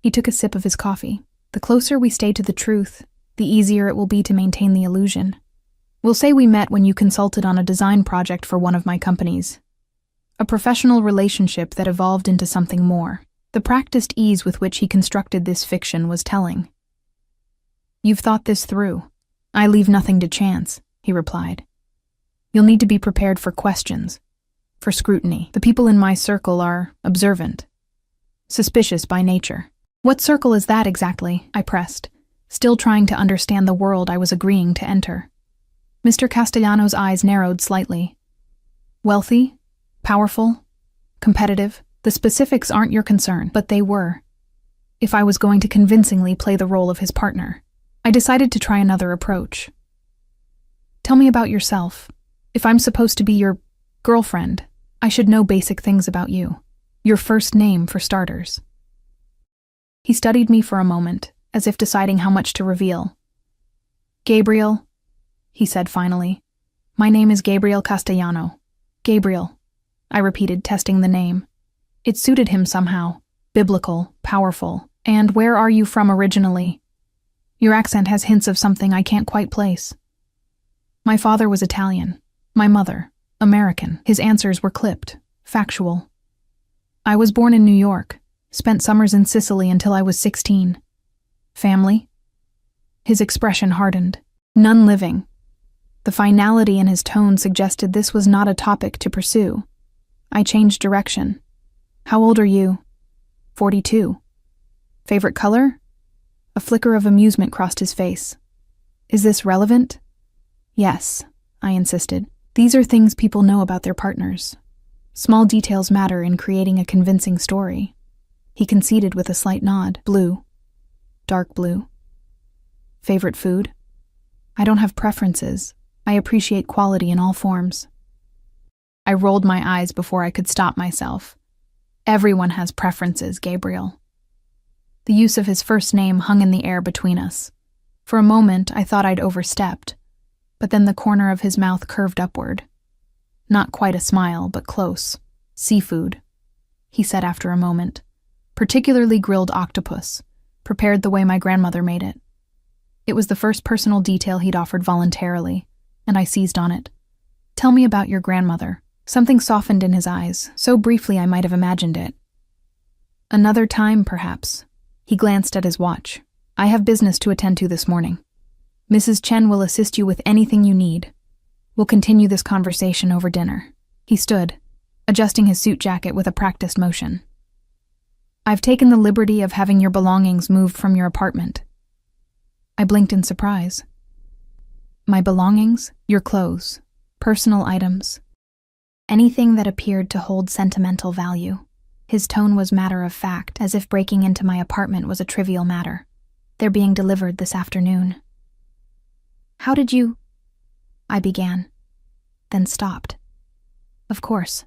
[SPEAKER 1] He took a sip of his coffee. The closer we stay to the truth, the easier it will be to maintain the illusion. We'll say we met when you consulted on a design project for one of my companies. A professional relationship that evolved into something more. The practiced ease with which he constructed this fiction was telling. You've thought this through. I leave nothing to chance, he replied. You'll need to be prepared for questions, for scrutiny. The people in my circle are observant, suspicious by nature. What circle is that exactly? I pressed, still trying to understand the world I was agreeing to enter. Mr. Castellanos' eyes narrowed slightly. Wealthy? Powerful? Competitive? The specifics aren't your concern, but they were. If I was going to convincingly play the role of his partner, I decided to try another approach. Tell me about yourself. If I'm supposed to be your girlfriend, I should know basic things about you. Your first name, for starters. He studied me for a moment, as if deciding how much to reveal. "Gabriel," he said finally. "My name is Gabriel Castellano." "Gabriel," I repeated, testing the name. It suited him somehow. Biblical, powerful. "And where are you from originally? Your accent has hints of something I can't quite place." "My father was Italian. My mother, American." His answers were clipped, factual. "I was born in New York, spent summers in Sicily until I was 16. Family?" His expression hardened. "None living." The finality in his tone suggested this was not a topic to pursue. I changed direction. "How old are you?" 42. "Favorite color?" A flicker of amusement crossed his face. "Is this relevant?" "Yes," I insisted. "These are things people know about their partners. Small details matter in creating a convincing story." He conceded with a slight nod. "Blue. Dark blue." "Favorite food?" "I don't have preferences. I appreciate quality in all forms." I rolled my eyes before I could stop myself. "Everyone has preferences, Gabriel." The use of his first name hung in the air between us. For a moment, I thought I'd overstepped, but then the corner of his mouth curved upward. Not quite a smile, but close. "Seafood," he said after a moment. "Particularly grilled octopus, prepared the way my grandmother made it." It was the first personal detail he'd offered voluntarily, and I seized on it. "Tell me about your grandmother." Something softened in his eyes, so briefly I might have imagined it. "Another time, perhaps." He glanced at his watch. "I have business to attend to this morning. Mrs. Chen will assist you with anything you need. We'll continue this conversation over dinner." He stood, adjusting his suit jacket with a practiced motion. "I've taken the liberty of having your belongings moved from your apartment." I blinked in surprise. "My belongings? Your clothes, personal items, anything that appeared to hold sentimental value." His tone was matter-of-fact, as if breaking into my apartment was a trivial matter. "They're being delivered this afternoon." "How did you—" I began, then stopped. Of course.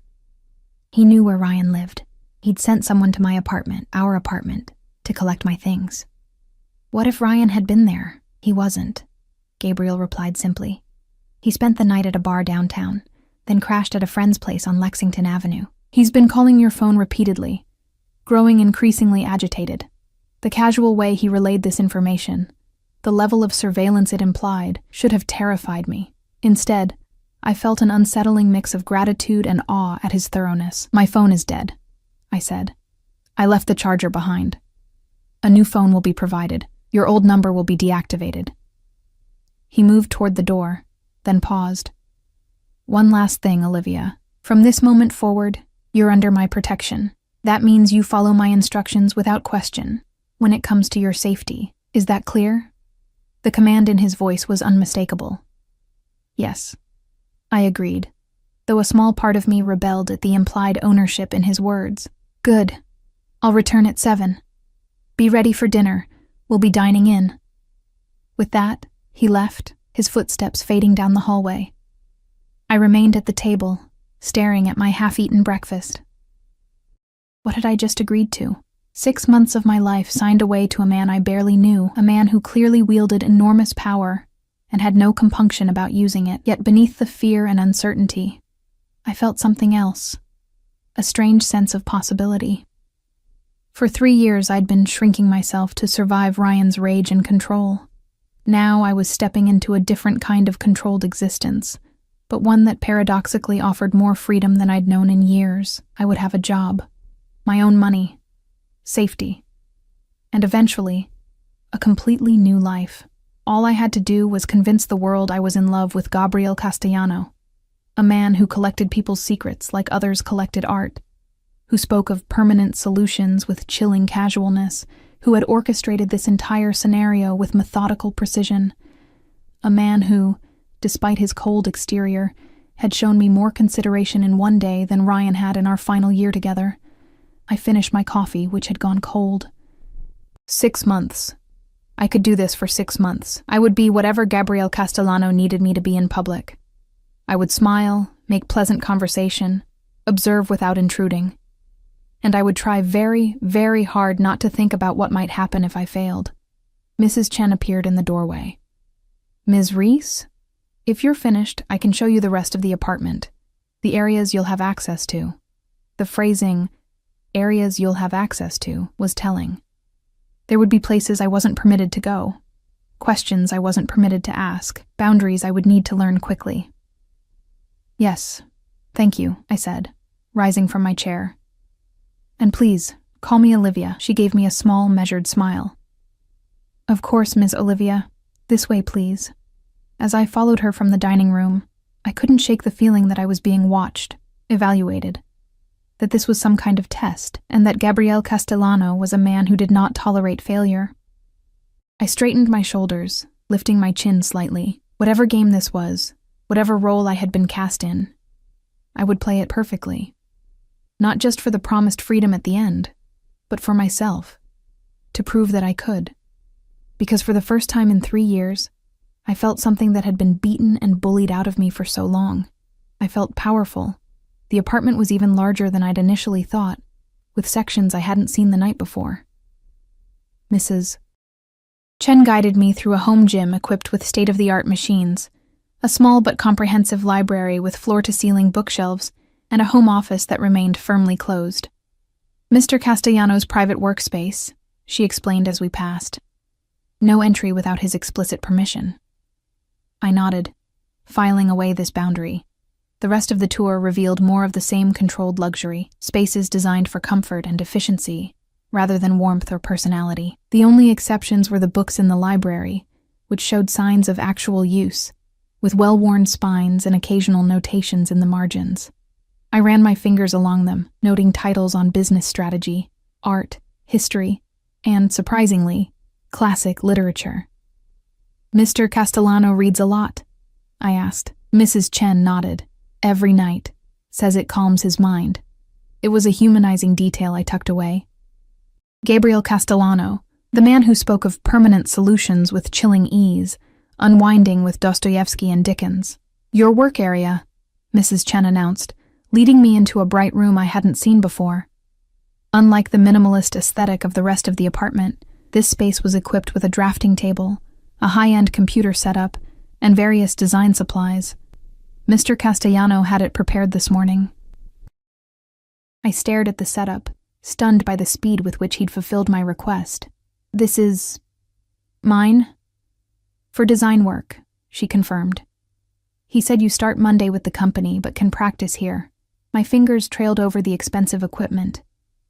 [SPEAKER 1] He knew where Ryan lived. He'd sent someone to my apartment, our apartment, to collect my things. What if Ryan had been there? He wasn't, Gabriel replied simply. He spent the night at a bar downtown, then crashed at a friend's place on Lexington Avenue. "He's been calling your phone repeatedly, growing increasingly agitated." The casual way he relayed this information, the level of surveillance it implied, should have terrified me. Instead, I felt an unsettling mix of gratitude and awe at his thoroughness. "My phone is dead," I said. "I left the charger behind. A new phone will be provided. Your old number will be deactivated." He moved toward the door, then paused. "One last thing, Olivia. From this moment forward, you're under my protection. That means you follow my instructions without question when it comes to your safety. Is that clear?" The command in his voice was unmistakable. "Yes," I agreed, though a small part of me rebelled at the implied ownership in his words. "Good. I'll return at 7. Be ready for dinner. We'll be dining in." With that, he left, his footsteps fading down the hallway. I remained at the table, staring at my half-eaten breakfast. What had I just agreed to? 6 months of my life signed away to a man I barely knew, a man who clearly wielded enormous power and had no compunction about using it. Yet beneath the fear and uncertainty, I felt something else, a strange sense of possibility. For 3 years I'd been shrinking myself to survive Ryan's rage and control. Now I was stepping into a different kind of controlled existence, but one that paradoxically offered more freedom than I'd known in years. I would have a job, my own money, safety, and eventually, a completely new life. All I had to do was convince the world I was in love with Gabriel Castellano, a man who collected people's secrets like others collected art, who spoke of permanent solutions with chilling casualness, who had orchestrated this entire scenario with methodical precision, a man who, despite his cold exterior, had shown me more consideration in one day than Ryan had in our final year together. I finished my coffee, which had gone cold. 6 months. I could do this for 6 months. I would be whatever Gabriel Castellano needed me to be in public. I would smile, make pleasant conversation, observe without intruding. and I would try very, very hard not to think about what might happen if I failed. Mrs. Chen appeared in the doorway. "Ms. Reese? If you're finished, I can show you the rest of the apartment. The areas you'll have access to." The phrasing, "areas you'll have access to," was telling. There would be places I wasn't permitted to go, questions I wasn't permitted to ask, boundaries I would need to learn quickly. "Yes, thank you," I said, rising from my chair. "And please, call me Olivia." She gave me a small, measured smile. "Of course, Miss Olivia. This way, please." As I followed her from the dining room, I couldn't shake the feeling that I was being watched, evaluated, that this was some kind of test, and that Gabriel Castellano was a man who did not tolerate failure. I straightened my shoulders, lifting my chin slightly. Whatever game this was, whatever role I had been cast in, I would play it perfectly. Not just for the promised freedom at the end, but for myself, to prove that I could. Because for the first time in 3 years, I felt something that had been beaten and bullied out of me for so long. I felt powerful. The apartment was even larger than I'd initially thought, with sections I hadn't seen the night before. Mrs. Chen guided me through a home gym equipped with state-of-the-art machines, a small but comprehensive library with floor-to-ceiling bookshelves, and a home office that remained firmly closed. "Mr. Castellano's private workspace," she explained as we passed. "No entry without his explicit permission." I nodded, filing away this boundary. The rest of the tour revealed more of the same controlled luxury, spaces designed for comfort and efficiency, rather than warmth or personality. The only exceptions were the books in the library, which showed signs of actual use, with well-worn spines and occasional notations in the margins. I ran my fingers along them, noting titles on business strategy, art, history, and, surprisingly, classic literature. "Mr. Castellano reads a lot?" I asked. Mrs. Chen nodded. "Every night. Says it calms his mind." It was a humanizing detail I tucked away. Gabriel Castellano, the man who spoke of permanent solutions with chilling ease, unwinding with Dostoevsky and Dickens. "Your work area," Mrs. Chen announced, leading me into a bright room I hadn't seen before. Unlike the minimalist aesthetic of the rest of the apartment, this space was equipped with a drafting table, a high-end computer setup, and various design supplies. Mr. Castellano had it prepared this morning. I stared at the setup, stunned by the speed with which he'd fulfilled my request. "This is... mine?" "For design work," she confirmed. "He said you start Monday with the company, but can practice here." My fingers trailed over the expensive equipment,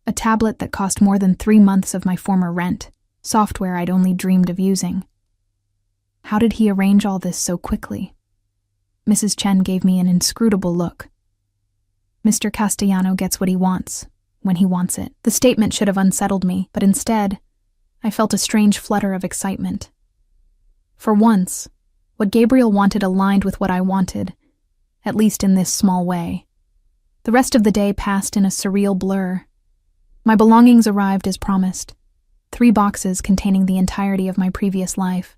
[SPEAKER 1] a tablet that cost more than 3 months of my former rent, software I'd only dreamed of using. How did he arrange all this so quickly? Mrs. Chen gave me an inscrutable look. "Mr. Castellano gets what he wants, when he wants it." The statement should have unsettled me, but instead, I felt a strange flutter of excitement. For once, what Gabriel wanted aligned with what I wanted, at least in this small way. The rest of the day passed in a surreal blur. My belongings arrived as promised, 3 boxes containing the entirety of my previous life.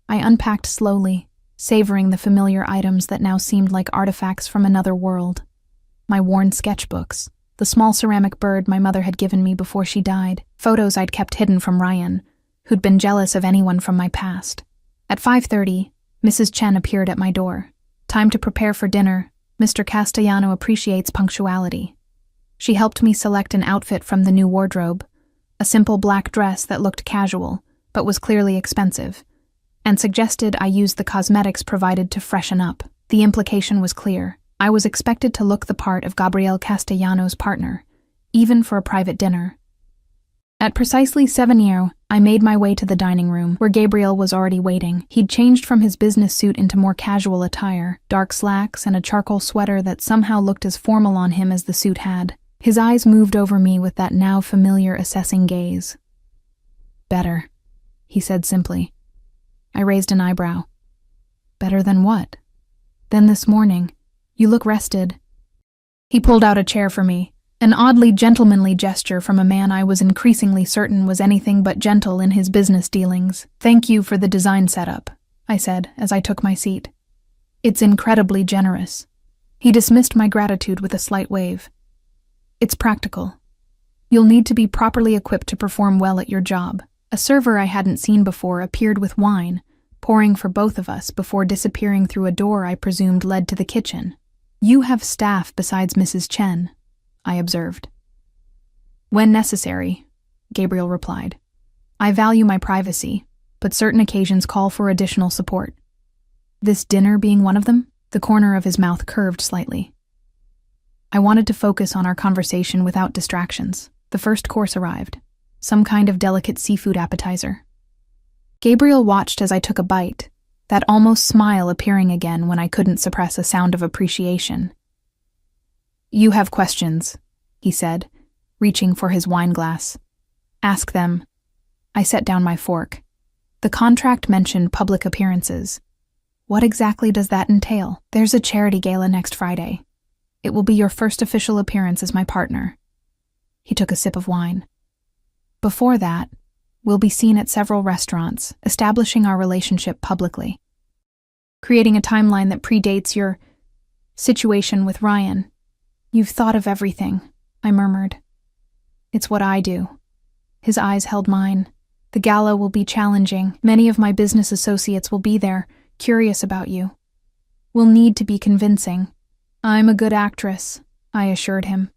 [SPEAKER 1] I unpacked slowly, savoring the familiar items that now seemed like artifacts from another world. My worn sketchbooks, the small ceramic bird my mother had given me before she died, photos I'd kept hidden from Ryan, who'd been jealous of anyone from my past. At 5:30, Mrs. Chen appeared at my door. "Time to prepare for dinner. Mr. Castellano appreciates punctuality." She helped me select an outfit from the new wardrobe, a simple black dress that looked casual, but was clearly expensive, and suggested I use the cosmetics provided to freshen up. The implication was clear. I was expected to look the part of Gabriel Castellano's partner, even for a private dinner. At precisely 7:00, I made my way to the dining room, where Gabriel was already waiting. He'd changed from his business suit into more casual attire, dark slacks and a charcoal sweater that somehow looked as formal on him as the suit had. His eyes moved over me with that now familiar assessing gaze. "Better," he said simply. I raised an eyebrow. "Better than what?" "Than this morning. You look rested." He pulled out a chair for me, an oddly gentlemanly gesture from a man I was increasingly certain was anything but gentle in his business dealings. "Thank you for the design setup," I said as I took my seat. "It's incredibly generous." He dismissed my gratitude with a slight wave. "It's practical. You'll need to be properly equipped to perform well at your job. A server I hadn't seen before appeared with wine, pouring for both of us before disappearing through a door I presumed led to the kitchen. You have staff besides Mrs. Chen, I observed. When necessary, Gabriel replied. I value my privacy, but certain occasions call for additional support. This dinner being one of them? The corner of his mouth curved slightly. I wanted to focus on our conversation without distractions. The first course arrived, some kind of delicate seafood appetizer. Gabriel watched as I took a bite, that almost smile appearing again when I couldn't suppress a sound of appreciation. You have questions, he said, reaching for his wine glass. Ask them. I set down my fork. The contract mentioned public appearances. What exactly does that entail? There's a charity gala next Friday. It will be your first official appearance as my partner. He took a sip of wine. Before that, we'll be seen at several restaurants, establishing our relationship publicly. Creating a timeline that predates your situation with Ryan. You've thought of everything, I murmured. It's what I do. His eyes held mine. The gala will be challenging. Many of my business associates will be there, curious about you. We'll need to be convincing. I'm a good actress, I assured him,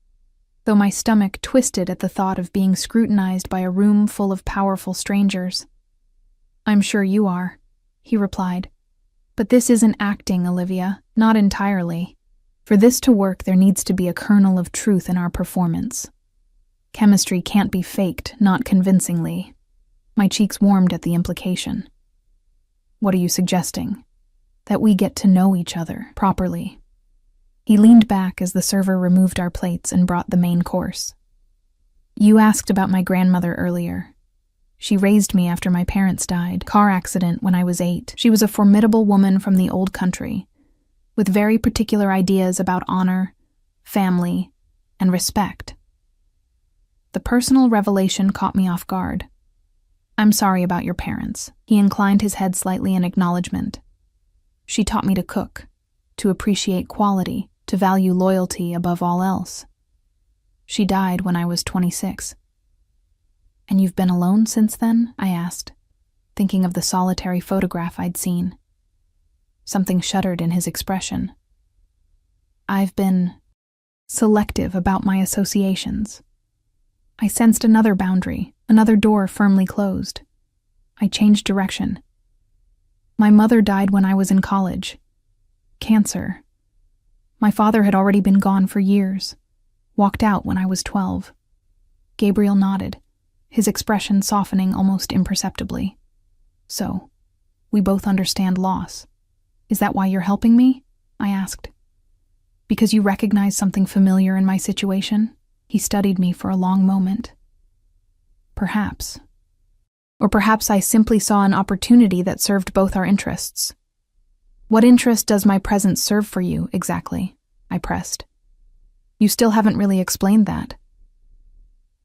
[SPEAKER 1] though my stomach twisted at the thought of being scrutinized by a room full of powerful strangers. I'm sure you are, he replied. But this isn't acting, Olivia, not entirely. For this to work, there needs to be a kernel of truth in our performance. Chemistry can't be faked, not convincingly. My cheeks warmed at the implication. What are you suggesting? That we get to know each other properly. He leaned back as the server removed our plates and brought the main course. You asked about my grandmother earlier. She raised me after my parents died. Car accident when I was 8. She was a formidable woman from the old country, with very particular ideas about honor, family, and respect. The personal revelation caught me off guard. I'm sorry about your parents. He inclined his head slightly in acknowledgement. She taught me to cook, to appreciate quality, to value loyalty above all else. She died when I was 26. And you've been alone since then? I asked, thinking of the solitary photograph I'd seen. Something shuddered in his expression. I've been selective about my associations. I sensed another boundary, another door firmly closed. I changed direction. My mother died when I was in college. Cancer. My father had already been gone for years. Walked out when I was 12. Gabriel nodded, his expression softening almost imperceptibly. So, we both understand loss. Is that why you're helping me? I asked. Because you recognize something familiar in my situation? He studied me for a long moment. Perhaps. Or perhaps I simply saw an opportunity that served both our interests. What interest does my presence serve for you, exactly? I pressed. You still haven't really explained that.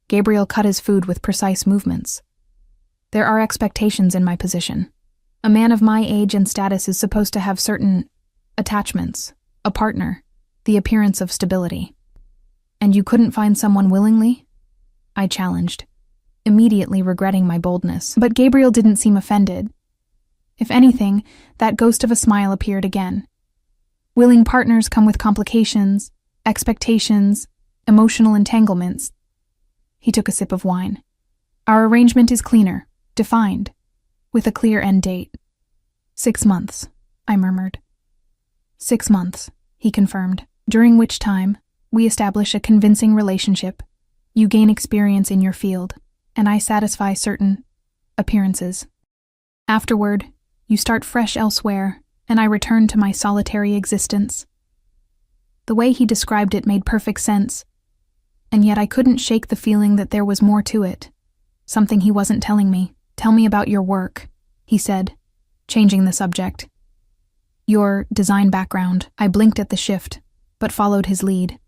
[SPEAKER 1] Gabriel cut his food with precise movements. There are expectations in my position. A man of my age and status is supposed to have certain attachments, a partner, the appearance of stability. And you couldn't find someone willingly? I challenged, immediately regretting my boldness. But Gabriel didn't seem offended. If anything, that ghost of a smile appeared again. Willing partners come with complications, expectations, emotional entanglements. He took a sip of wine. Our arrangement is cleaner, defined, with a clear end date. 6 months, I murmured. 6 months, he confirmed, during which time we establish a convincing relationship. You gain experience in your field, and I satisfy certain appearances. Afterward, you start fresh elsewhere, and I return to my solitary existence. The way he described it made perfect sense, and yet I couldn't shake the feeling that there was more to it, something he wasn't telling me. Tell me about your work, he said, changing the subject. Your design background. I blinked at the shift, but followed his lead.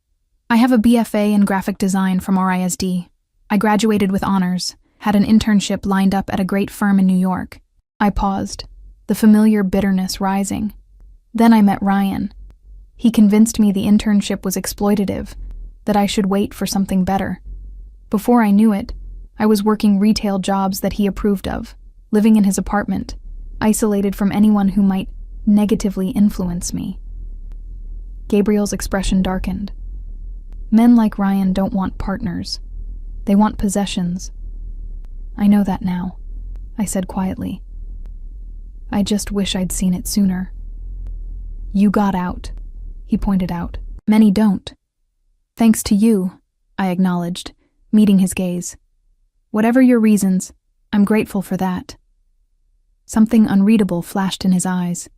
[SPEAKER 1] I have a BFA in graphic design from RISD. I graduated with honors, had an internship lined up at a great firm in New York. I paused, the familiar bitterness rising. Then I met Ryan. He convinced me the internship was exploitative, that I should wait for something better. Before I knew it, I was working retail jobs that he approved of, living in his apartment, isolated from anyone who might negatively influence me. Gabriel's expression darkened. Men like Ryan don't want partners. They want possessions. I know that now, I said quietly. I just wish I'd seen it sooner. You got out, he pointed out. Many don't. Thanks to you, I acknowledged, meeting his gaze. Whatever your reasons, I'm grateful for that. Something unreadable flashed in his eyes.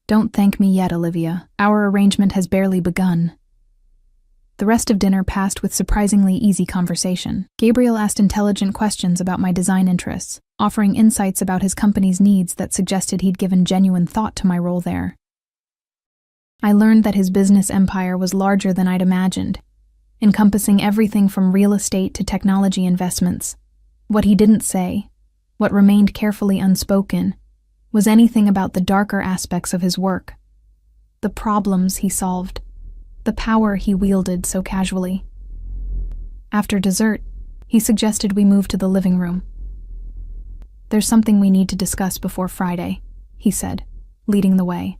[SPEAKER 1] Don't thank me yet, Olivia. Our arrangement has barely begun. The rest of dinner passed with surprisingly easy conversation. Gabriel asked intelligent questions about my design interests, offering insights about his company's needs that suggested he'd given genuine thought to my role there. I learned that his business empire was larger than I'd imagined, encompassing everything from real estate to technology investments. What he didn't say, what remained carefully unspoken, was anything about the darker aspects of his work, the problems he solved, the power he wielded so casually. After dessert, he suggested we move to the living room. There's something we need to discuss before Friday, he said, leading the way.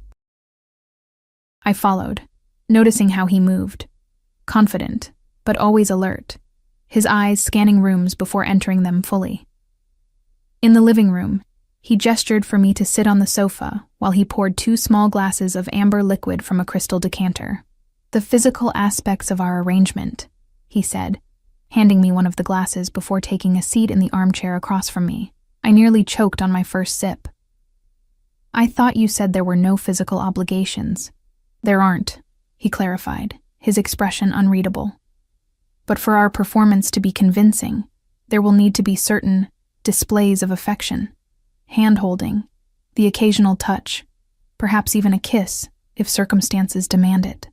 [SPEAKER 1] I followed, noticing how he moved, confident, but always alert, his eyes scanning rooms before entering them fully. In the living room, he gestured for me to sit on the sofa while he poured 2 small glasses of amber liquid from a crystal decanter. The physical aspects of our arrangement, he said, handing me one of the glasses before taking a seat in the armchair across from me. I nearly choked on my first sip. I thought you said there were no physical obligations. There aren't, he clarified, his expression unreadable. But for our performance to be convincing, there will need to be certain displays of affection, hand-holding, the occasional touch, perhaps even a kiss, if circumstances demand it.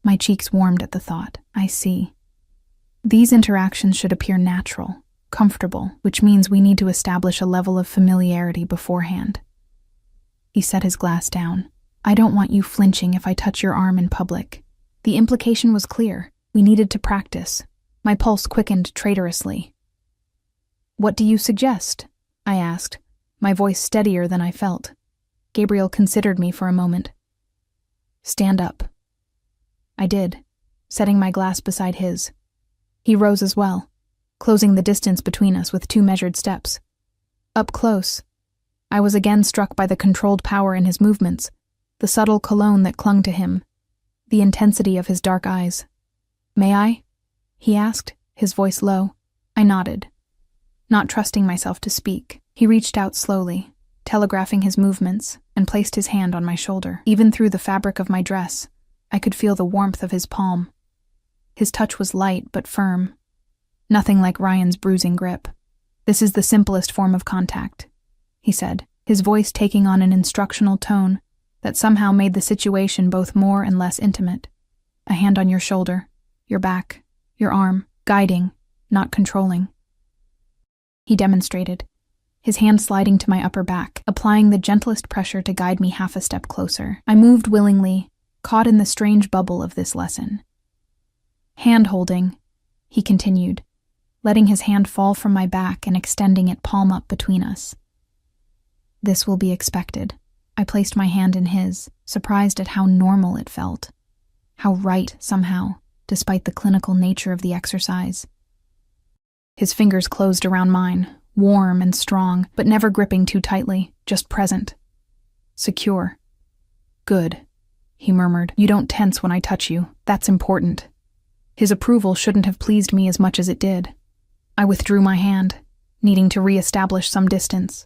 [SPEAKER 1] My cheeks warmed at the thought. I see. These interactions should appear natural, comfortable, which means we need to establish a level of familiarity beforehand. He set his glass down. I don't want you flinching if I touch your arm in public. The implication was clear. We needed to practice. My pulse quickened traitorously. What do you suggest? I asked, my voice steadier than I felt. Gabriel considered me for a moment. Stand up. I did, setting my glass beside his. He rose as well, closing the distance between us with 2 measured steps. Up close, I was again struck by the controlled power in his movements, the subtle cologne that clung to him, the intensity of his dark eyes. May I? He asked, his voice low. I nodded, not trusting myself to speak. He reached out slowly, telegraphing his movements, and placed his hand on my shoulder. Even through the fabric of my dress, I could feel the warmth of his palm. His touch was light but firm, nothing like Ryan's bruising grip. This is the simplest form of contact, he said, his voice taking on an instructional tone that somehow made the situation both more and less intimate. A hand on your shoulder, your back, your arm, guiding, not controlling. He demonstrated, his hand sliding to my upper back, applying the gentlest pressure to guide me half a step closer. I moved willingly, caught in the strange bubble of this lesson. Hand-holding, he continued, letting his hand fall from my back and extending it palm up between us. This will be expected. I placed my hand in his, surprised at how normal it felt. How right, somehow, despite the clinical nature of the exercise. His fingers closed around mine, warm and strong, but never gripping too tightly, just present. Secure. Good, he murmured. You don't tense when I touch you. That's important. His approval shouldn't have pleased me as much as it did. I withdrew my hand, needing to re-establish some distance.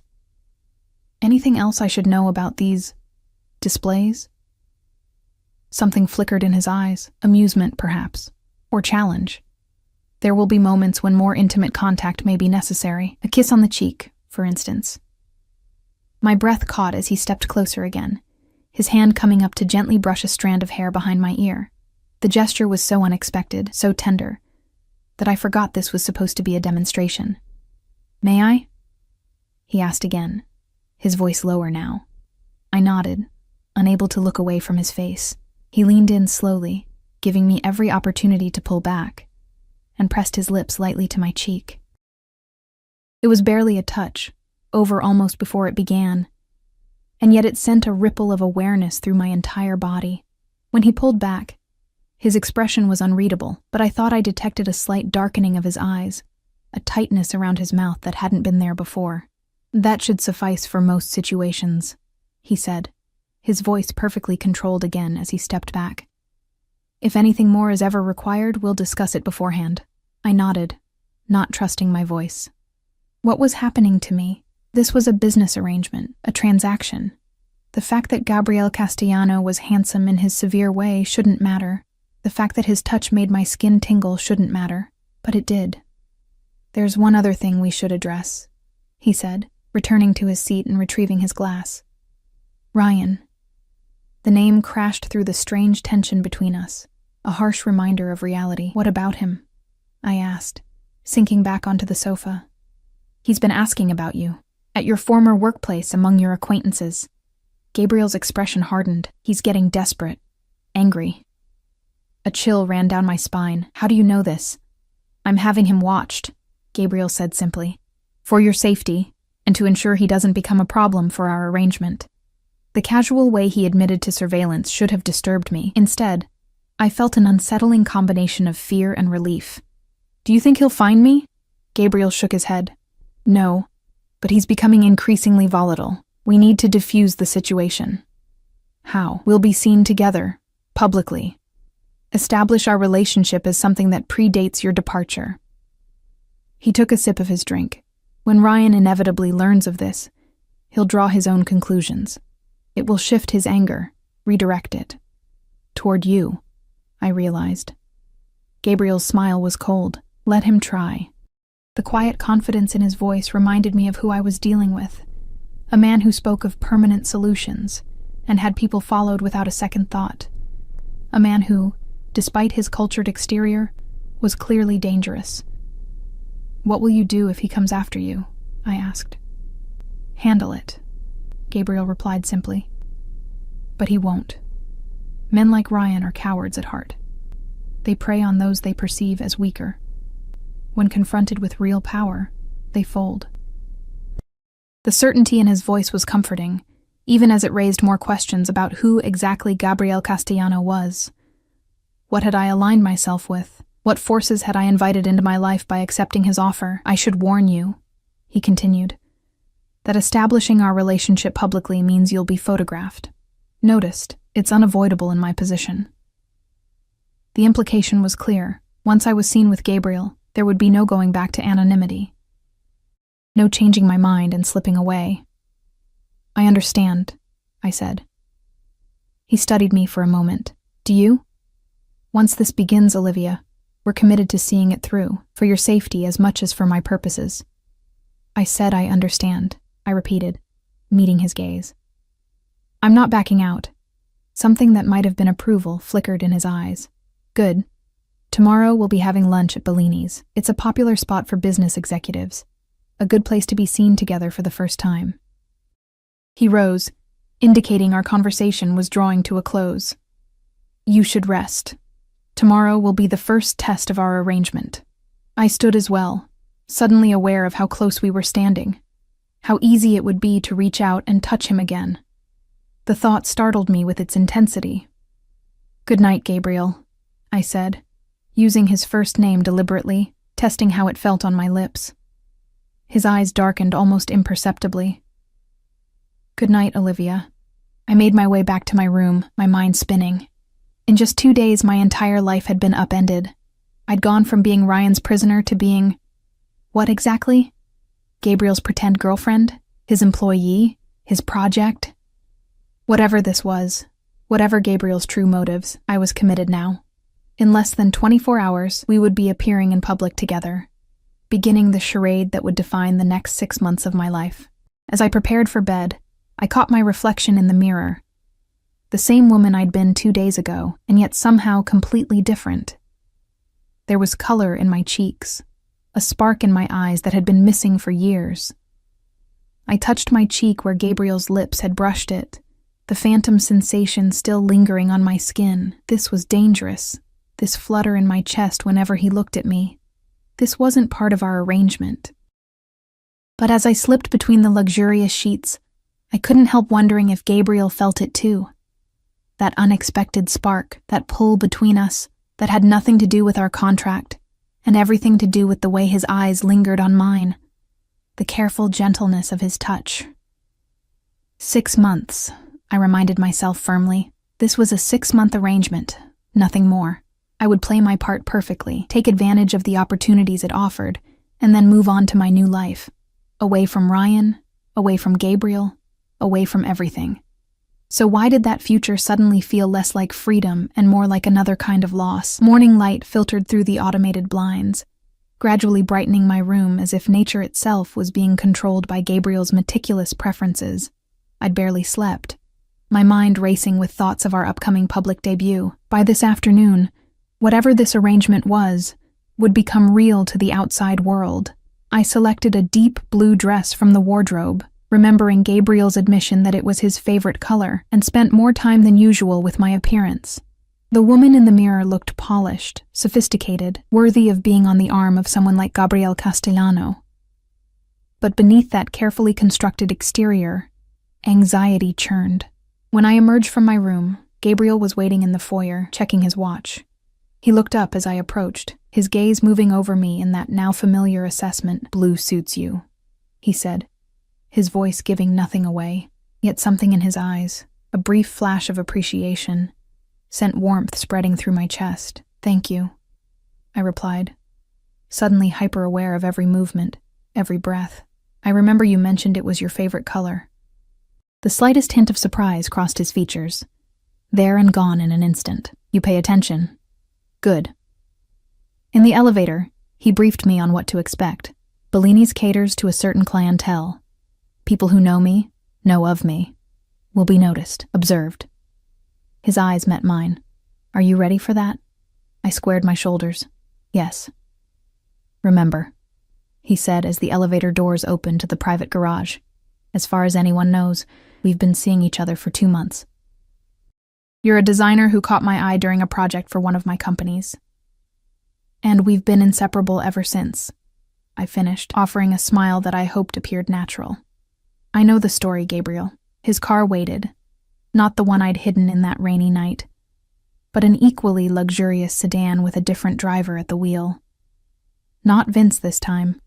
[SPEAKER 1] Anything else I should know about these displays? Something flickered in his eyes, amusement perhaps, or challenge. There will be moments when more intimate contact may be necessary, a kiss on the cheek, for instance. My breath caught as he stepped closer again, his hand coming up to gently brush a strand of hair behind my ear. The gesture was so unexpected, so tender, that I forgot this was supposed to be a demonstration. May I? He asked again, his voice lower now. I nodded, unable to look away from his face. He leaned in slowly, giving me every opportunity to pull back. and pressed his lips lightly to my cheek. It was barely a touch, over almost before it began, and yet it sent a ripple of awareness through my entire body. When he pulled back, his expression was unreadable, but I thought I detected a slight darkening of his eyes, a tightness around his mouth that hadn't been there before. "That should suffice for most situations," he said, his voice perfectly controlled again as he stepped back. "If anything more is ever required, we'll discuss it beforehand." I nodded, not trusting my voice. What was happening to me? This was a business arrangement, a transaction. The fact that Gabriel Castellano was handsome in his severe way shouldn't matter. The fact that his touch made my skin tingle shouldn't matter, but it did. "There's one other thing we should address," he said, returning to his seat and retrieving his glass. "Ryan." The name crashed through the strange tension between us, a harsh reminder of reality. "What about him?" I asked, sinking back onto the sofa. "He's been asking about you, at your former workplace among your acquaintances." Gabriel's expression hardened. "He's getting desperate, angry." A chill ran down my spine. "How do you know this?" "I'm having him watched," Gabriel said simply, "for your safety, and to ensure he doesn't become a problem for our arrangement." The casual way he admitted to surveillance should have disturbed me. Instead, I felt an unsettling combination of fear and relief. "Do you think he'll find me?" Gabriel shook his head. "No, but he's becoming increasingly volatile. We need to defuse the situation." "How?" "We'll be seen together, publicly. Establish our relationship as something that predates your departure." He took a sip of his drink. "When Ryan inevitably learns of this, he'll draw his own conclusions. It will shift his anger, redirect it. Toward you," I realized. Gabriel's smile was cold. "Let him try." The quiet confidence in his voice reminded me of who I was dealing with, a man who spoke of permanent solutions and had people followed without a second thought. A man who, despite his cultured exterior, was clearly dangerous. "What will you do if he comes after you?" I asked. "Handle it," Gabriel replied simply. "But he won't. Men like Ryan are cowards at heart. They prey on those they perceive as weaker. When confronted with real power, they fold." The certainty in his voice was comforting, even as it raised more questions about who exactly Gabriel Castellano was. What had I aligned myself with? What forces had I invited into my life by accepting his offer? "I should warn you," he continued, "that establishing our relationship publicly means you'll be photographed. Noticed. It's unavoidable in my position." The implication was clear. Once I was seen with Gabriel, there would be no going back to anonymity. No changing my mind and slipping away. "I understand," I said. He studied me for a moment. "Do you?" "Once this begins, Olivia, we're committed to seeing it through, for your safety as much as for my purposes." "I said I understand," I repeated, meeting his gaze. "I'm not backing out." Something that might have been approval flickered in his eyes. "Good. Tomorrow we'll be having lunch at Bellini's. It's a popular spot for business executives. A good place to be seen together for the first time." He rose, indicating our conversation was drawing to a close. "You should rest. Tomorrow will be the first test of our arrangement." I stood as well, suddenly aware of how close we were standing, how easy it would be to reach out and touch him again. The thought startled me with its intensity. "Good night, Gabriel," I said, using his first name deliberately, testing how it felt on my lips. His eyes darkened almost imperceptibly. "Good night, Olivia." I made my way back to my room, my mind spinning. In just 2 days, my entire life had been upended. I'd gone from being Ryan's prisoner to being... what exactly? Gabriel's pretend girlfriend? His employee? His project? Whatever this was, whatever Gabriel's true motives, I was committed now. In less than 24 hours, we would be appearing in public together, beginning the charade that would define the next 6 months of my life. As I prepared for bed, I caught my reflection in the mirror. The same woman I'd been 2 days ago, and yet somehow completely different. There was color in my cheeks, a spark in my eyes that had been missing for years. I touched my cheek where Gabriel's lips had brushed it, the phantom sensation still lingering on my skin. This was dangerous, this flutter in my chest whenever he looked at me. This wasn't part of our arrangement. But as I slipped between the luxurious sheets, I couldn't help wondering if Gabriel felt it too. That unexpected spark, that pull between us, that had nothing to do with our contract, and everything to do with the way his eyes lingered on mine, the careful gentleness of his touch. 6 months, I reminded myself firmly. This was a 6-month arrangement, nothing more. I would play my part perfectly, take advantage of the opportunities it offered, and then move on to my new life. Away from Ryan, away from Gabriel, away from everything. So why did that future suddenly feel less like freedom and more like another kind of loss? Morning light filtered through the automated blinds, gradually brightening my room as if nature itself was being controlled by Gabriel's meticulous preferences. I'd barely slept, my mind racing with thoughts of our upcoming public debut. By this afternoon, whatever this arrangement was, would become real to the outside world. I selected a deep blue dress from the wardrobe, remembering Gabriel's admission that it was his favorite color, and spent more time than usual with my appearance. The woman in the mirror looked polished, sophisticated, worthy of being on the arm of someone like Gabriel Castellano. But beneath that carefully constructed exterior, anxiety churned. When I emerged from my room, Gabriel was waiting in the foyer, checking his watch. He looked up as I approached, his gaze moving over me in that now familiar assessment. "Blue suits you," he said, his voice giving nothing away, yet something in his eyes, a brief flash of appreciation, sent warmth spreading through my chest. "Thank you," I replied, suddenly hyper-aware of every movement, every breath. "I remember you mentioned it was your favorite color." The slightest hint of surprise crossed his features. There and gone in an instant. "You pay attention. Good." In the elevator, he briefed me on what to expect. Bellini's caters to a certain clientele. People who know me, know of me, will be noticed, observed. His eyes met mine. "Are you ready for that?" I squared my shoulders. "Yes." "Remember," he said as the elevator doors opened to the private garage. "As far as anyone knows, we've been seeing each other for 2 months. You're a designer who caught my eye during a project for one of my companies. And we've been inseparable ever since," I finished, offering a smile that I hoped appeared natural. "I know the story, Gabriel." His car waited, not the one I'd hidden in that rainy night, but an equally luxurious sedan with a different driver at the wheel. Not Vince this time,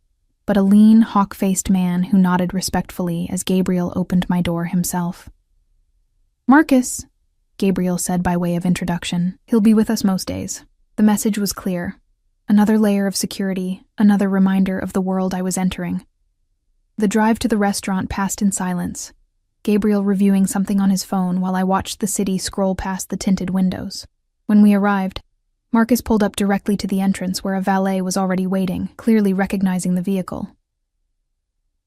[SPEAKER 1] but a lean, hawk-faced man who nodded respectfully as Gabriel opened my door himself. "Marcus," Gabriel said by way of introduction. "He'll be with us most days." The message was clear. Another layer of security, another reminder of the world I was entering. The drive to the restaurant passed in silence, Gabriel reviewing something on his phone while I watched the city scroll past the tinted windows. When we arrived, Marcus pulled up directly to the entrance where a valet was already waiting, clearly recognizing the vehicle.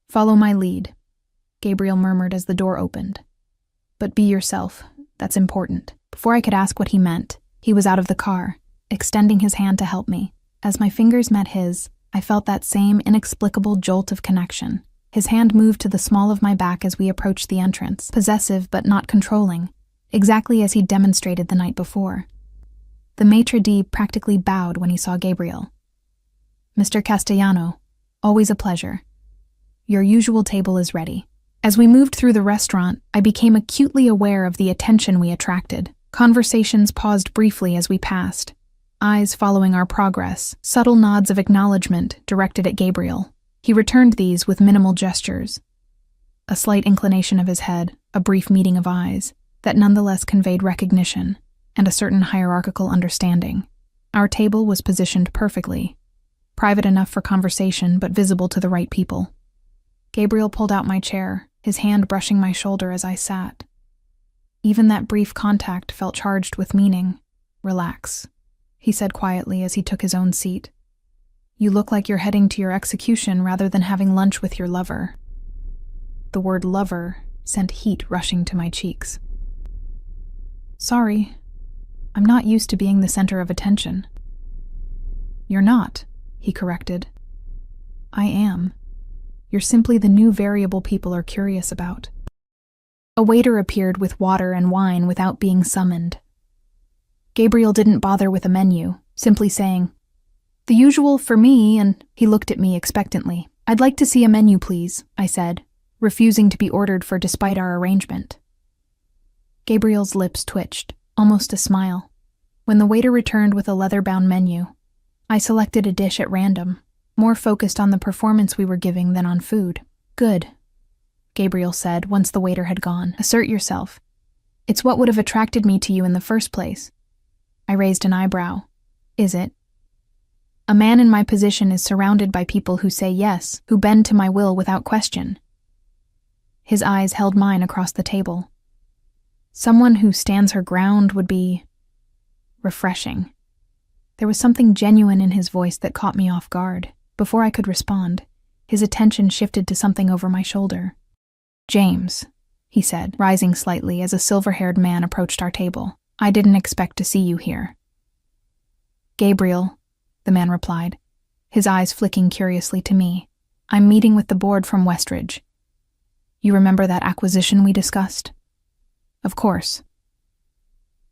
[SPEAKER 1] "Follow my lead," Gabriel murmured as the door opened. "But be yourself, that's important." Before I could ask what he meant, he was out of the car, extending his hand to help me. As my fingers met his, I felt that same inexplicable jolt of connection. His hand moved to the small of my back as we approached the entrance, possessive but not controlling, exactly as he'd demonstrated the night before. The maitre d' practically bowed when he saw Gabriel. "Mr. Castellano, always a pleasure. Your usual table is ready." As we moved through the restaurant, I became acutely aware of the attention we attracted. Conversations paused briefly as we passed, eyes following our progress, subtle nods of acknowledgement directed at Gabriel. He returned these with minimal gestures. A slight inclination of his head, a brief meeting of eyes, that nonetheless conveyed recognition and a certain hierarchical understanding. Our table was positioned perfectly, private enough for conversation but visible to the right people. Gabriel pulled out my chair, his hand brushing my shoulder as I sat. Even that brief contact felt charged with meaning. "Relax," he said quietly as he took his own seat. "You look like you're heading to your execution rather than having lunch with your lover." The word lover sent heat rushing to my cheeks. "Sorry, I'm not used to being the center of attention." "You're not," he corrected. "I am. You're simply the new variable people are curious about." A waiter appeared with water and wine without being summoned. Gabriel didn't bother with a menu, simply saying, The usual for me, and he looked at me expectantly. I'd like to see a menu, please, I said, refusing to be ordered for despite our arrangement. Gabriel's lips twitched, almost a smile. When the waiter returned with a leather-bound menu, I selected a dish at random, more focused on the performance we were giving than on food. Good, Gabriel said once the waiter had gone. Assert yourself. It's what would have attracted me to you in the first place. I raised an eyebrow. Is it? A man in my position is surrounded by people who say yes, who bend to my will without question. His eyes held mine across the table. Someone who stands her ground would be refreshing. There was something genuine in his voice that caught me off guard. Before I could respond, his attention shifted to something over my shoulder. James, he said, rising slightly as a silver-haired man approached our table. I didn't expect to see you here. Gabriel, the man replied, his eyes flicking curiously to me. I'm meeting with the board from Westridge. You remember that acquisition we discussed? Of course.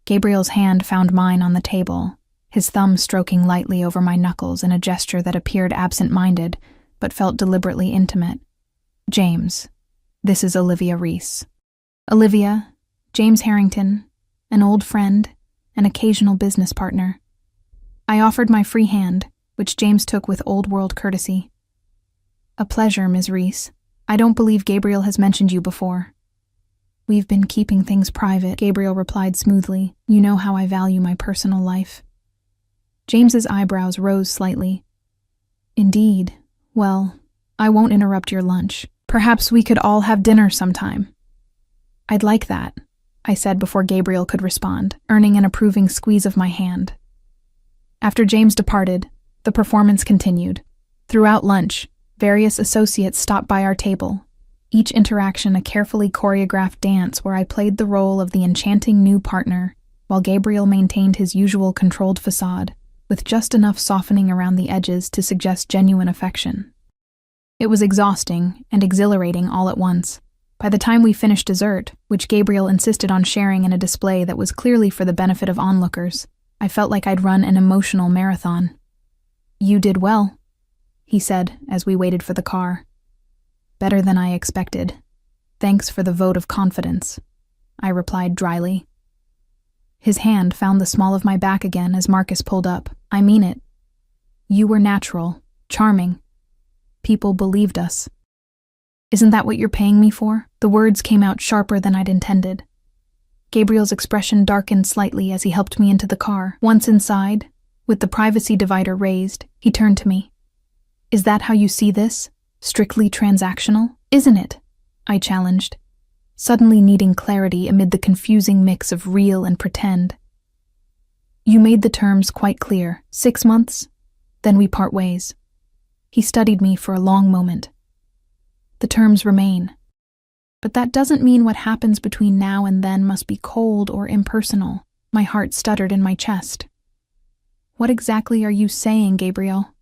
[SPEAKER 1] Gabriel's hand found mine on the table, his thumb stroking lightly over my knuckles in a gesture that appeared absent-minded, but felt deliberately intimate. James, this is Olivia Reese. Olivia, James Harrington, an old friend, an occasional business partner. I offered my free hand, which James took with old-world courtesy. A pleasure, Ms. Reese. I don't believe Gabriel has mentioned you before. We've been keeping things private, Gabriel replied smoothly. You know how I value my personal life. James's eyebrows rose slightly. Indeed. Well, I won't interrupt your lunch. Perhaps we could all have dinner sometime. I'd like that, I said before Gabriel could respond, earning an approving squeeze of my hand. After James departed, the performance continued. Throughout lunch, various associates stopped by our table, each interaction a carefully choreographed dance where I played the role of the enchanting new partner, while Gabriel maintained his usual controlled facade, with just enough softening around the edges to suggest genuine affection. It was exhausting and exhilarating all at once. By the time we finished dessert, which Gabriel insisted on sharing in a display that was clearly for the benefit of onlookers, I felt like I'd run an emotional marathon. You did well, he said as we waited for the car. Better than I expected. Thanks for the vote of confidence, I replied dryly. His hand found the small of my back again as Marcus pulled up. I mean it. You were natural, charming. People believed us. Isn't that what you're paying me for? The words came out sharper than I'd intended. Gabriel's expression darkened slightly as he helped me into the car. Once inside, with the privacy divider raised, he turned to me. Is that how you see this? Strictly transactional? Isn't it? I challenged, suddenly needing clarity amid the confusing mix of real and pretend. You made the terms quite clear. 6 months, then we part ways. He studied me for a long moment. The terms remain. But that doesn't mean what happens between now and then must be cold or impersonal. My heart stuttered in my chest. What exactly are you saying, Gabriel?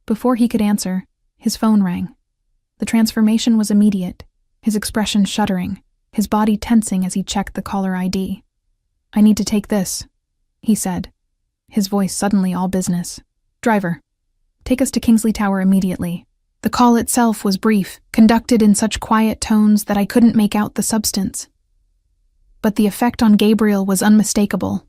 [SPEAKER 1] Before he could answer, his phone rang. The transformation was immediate, his expression shuddering, his body tensing as he checked the caller ID. I need to take this, he said, his voice suddenly all business. Driver, take us to Kingsley Tower immediately. The call itself was brief, conducted in such quiet tones that I couldn't make out the substance. But the effect on Gabriel was unmistakable.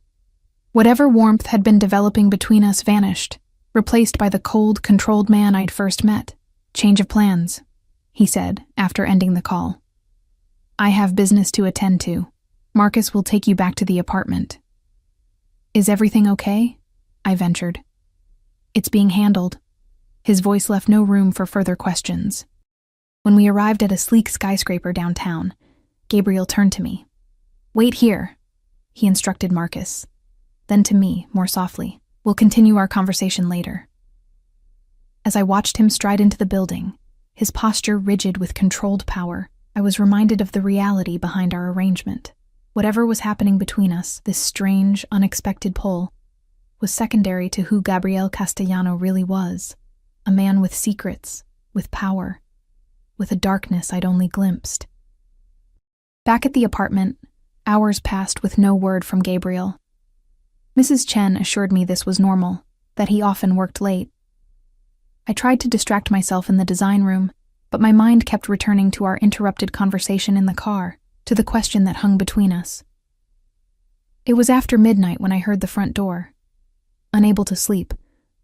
[SPEAKER 1] Whatever warmth had been developing between us vanished, replaced by the cold, controlled man I'd first met. Change of plans, he said, after ending the call. I have business to attend to. Marcus will take you back to the apartment. Is everything okay? I ventured. It's being handled. His voice left no room for further questions. When we arrived at a sleek skyscraper downtown, Gabriel turned to me. Wait here, he instructed Marcus. Then to me, more softly. We'll continue our conversation later. As I watched him stride into the building, his posture rigid with controlled power, I was reminded of the reality behind our arrangement. Whatever was happening between us, this strange, unexpected pull, was secondary to who Gabriel Castellano really was. A man with secrets, with power, with a darkness I'd only glimpsed. Back at the apartment, hours passed with no word from Gabriel. Mrs. Chen assured me this was normal, that he often worked late. I tried to distract myself in the design room, but my mind kept returning to our interrupted conversation in the car, to the question that hung between us. It was after midnight when I heard the front door. Unable to sleep,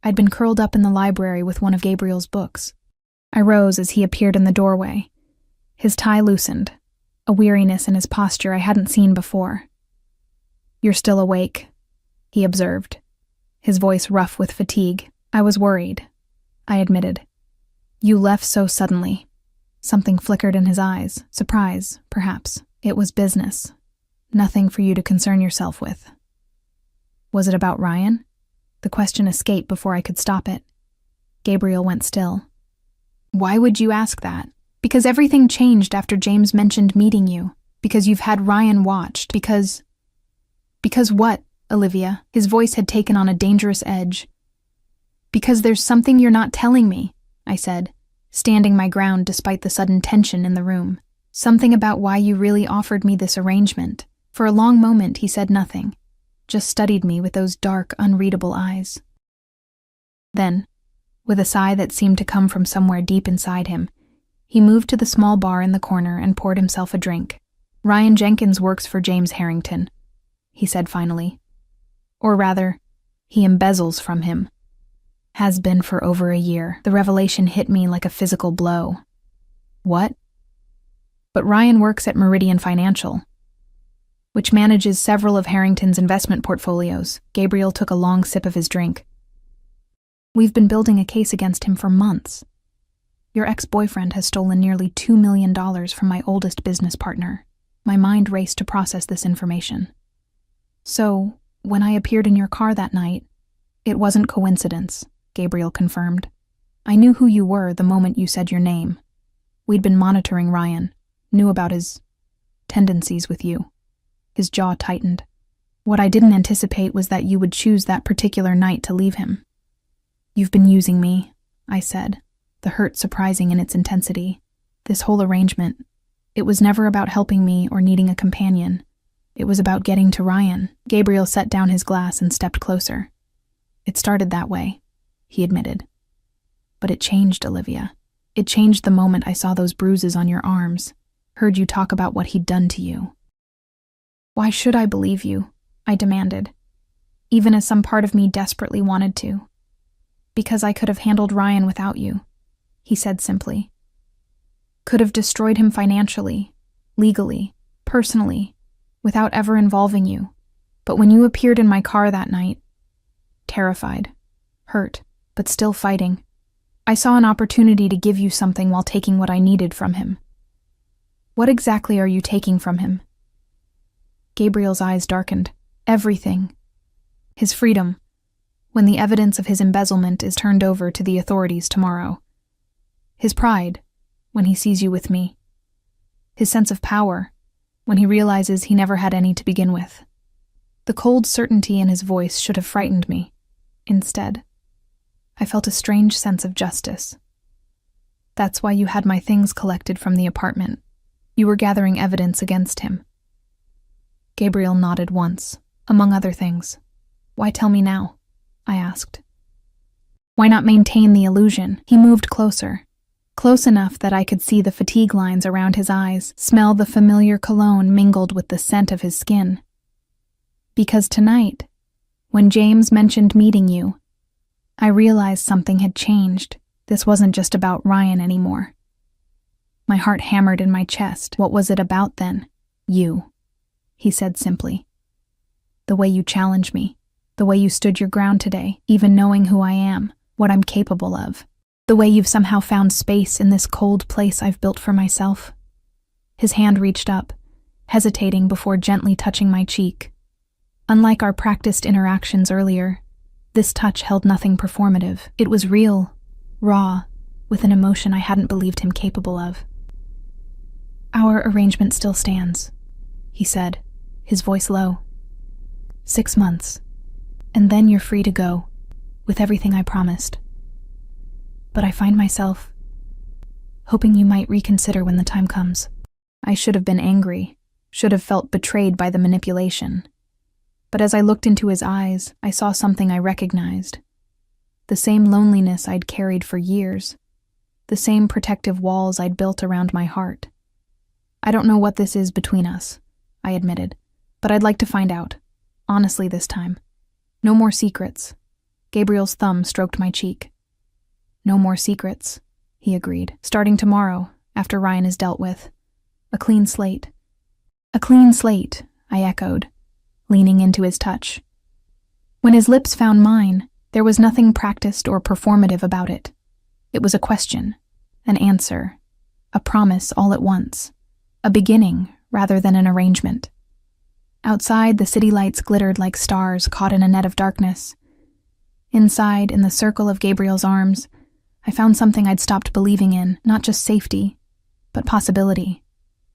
[SPEAKER 1] I'd been curled up in the library with one of Gabriel's books. I rose as he appeared in the doorway. His tie loosened, a weariness in his posture I hadn't seen before. "You're still awake," he observed, his voice rough with fatigue. "I was worried," I admitted. "You left so suddenly." Something flickered in his eyes. Surprise, perhaps. "It was business. Nothing for you to concern yourself with." Was it about Ryan? The question escaped before I could stop it. Gabriel went still. "Why would you ask that?" "Because everything changed after James mentioned meeting you. Because you've had Ryan watched. Because what, Olivia?" His voice had taken on a dangerous edge. "Because there's something you're not telling me," I said, standing my ground despite the sudden tension in the room. "Something about why you really offered me this arrangement." For a long moment he said nothing, just studied me with those dark, unreadable eyes. Then, with a sigh that seemed to come from somewhere deep inside him, he moved to the small bar in the corner and poured himself a drink. "Ryan Jenkins works for James Harrington," he said finally. "Or rather, he embezzles from him. Has been for over a year." The revelation hit me like a physical blow. "What?" "But Ryan works at Meridian Financial, which manages several of Harrington's investment portfolios." Gabriel took a long sip of his drink. "We've been building a case against him for months. Your ex-boyfriend has stolen nearly $2 million from my oldest business partner." My mind raced to process this information. "So, when I appeared in your car that night, it wasn't coincidence," Gabriel confirmed. "I knew who you were the moment you said your name. We'd been monitoring Ryan, knew about his tendencies with you." His jaw tightened. "What I didn't anticipate was that you would choose that particular night to leave him." "You've been using me," I said, the hurt surprising in its intensity. "This whole arrangement, it was never about helping me or needing a companion. It was about getting to Ryan." Gabriel set down his glass and stepped closer. "It started that way," he admitted. "But it changed, Olivia. It changed the moment I saw those bruises on your arms, heard you talk about what he'd done to you." "Why should I believe you?" I demanded, even as some part of me desperately wanted to. "Because I could have handled Ryan without you," he said simply. "Could have destroyed him financially, legally, personally, without ever involving you. But when you appeared in my car that night, terrified, hurt, but still fighting, I saw an opportunity to give you something while taking what I needed from him." "What exactly are you taking from him?" Gabriel's eyes darkened. "Everything. His freedom, when the evidence of his embezzlement is turned over to the authorities tomorrow. His pride, when he sees you with me. His sense of power, when he realizes he never had any to begin with." The cold certainty in his voice should have frightened me. Instead, I felt a strange sense of justice. "That's why you had my things collected from the apartment. You were gathering evidence against him." Gabriel nodded once, among other things. "Why tell me now?" I asked. "Why not maintain the illusion?" He moved closer, close enough that I could see the fatigue lines around his eyes, smell the familiar cologne mingled with the scent of his skin. "Because tonight, when James mentioned meeting you, I realized something had changed. This wasn't just about Ryan anymore." My heart hammered in my chest. "What was it about then?" "You," he said simply. "The way you challenged me, the way you stood your ground today, even knowing who I am, what I'm capable of. The way you've somehow found space in this cold place I've built for myself." His hand reached up, hesitating before gently touching my cheek. Unlike our practiced interactions earlier, this touch held nothing performative. It was real, raw, with an emotion I hadn't believed him capable of. "Our arrangement still stands," he said, his voice low. 6 months, and then you're free to go, with everything I promised. But I find myself hoping you might reconsider when the time comes." I should have been angry, should have felt betrayed by the manipulation. But as I looked into his eyes, I saw something I recognized. The same loneliness I'd carried for years. The same protective walls I'd built around my heart. I don't know what this is between us, I admitted, but I'd like to find out. Honestly this time. No more secrets. Gabriel's thumb stroked my cheek. No more secrets, he agreed. Starting tomorrow, after Ryan is dealt with. A clean slate. A clean slate, I echoed, leaning into his touch. When his lips found mine, there was nothing practiced or performative about it. It was a question, an answer, a promise all at once, a beginning rather than an arrangement. Outside, the city lights glittered like stars caught in a net of darkness. Inside, in the circle of Gabriel's arms, I found something I'd stopped believing in, not just safety, but possibility.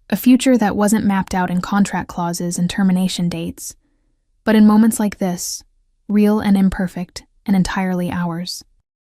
[SPEAKER 1] A future that wasn't mapped out in contract clauses and termination dates, but in moments like this, real and imperfect and entirely ours.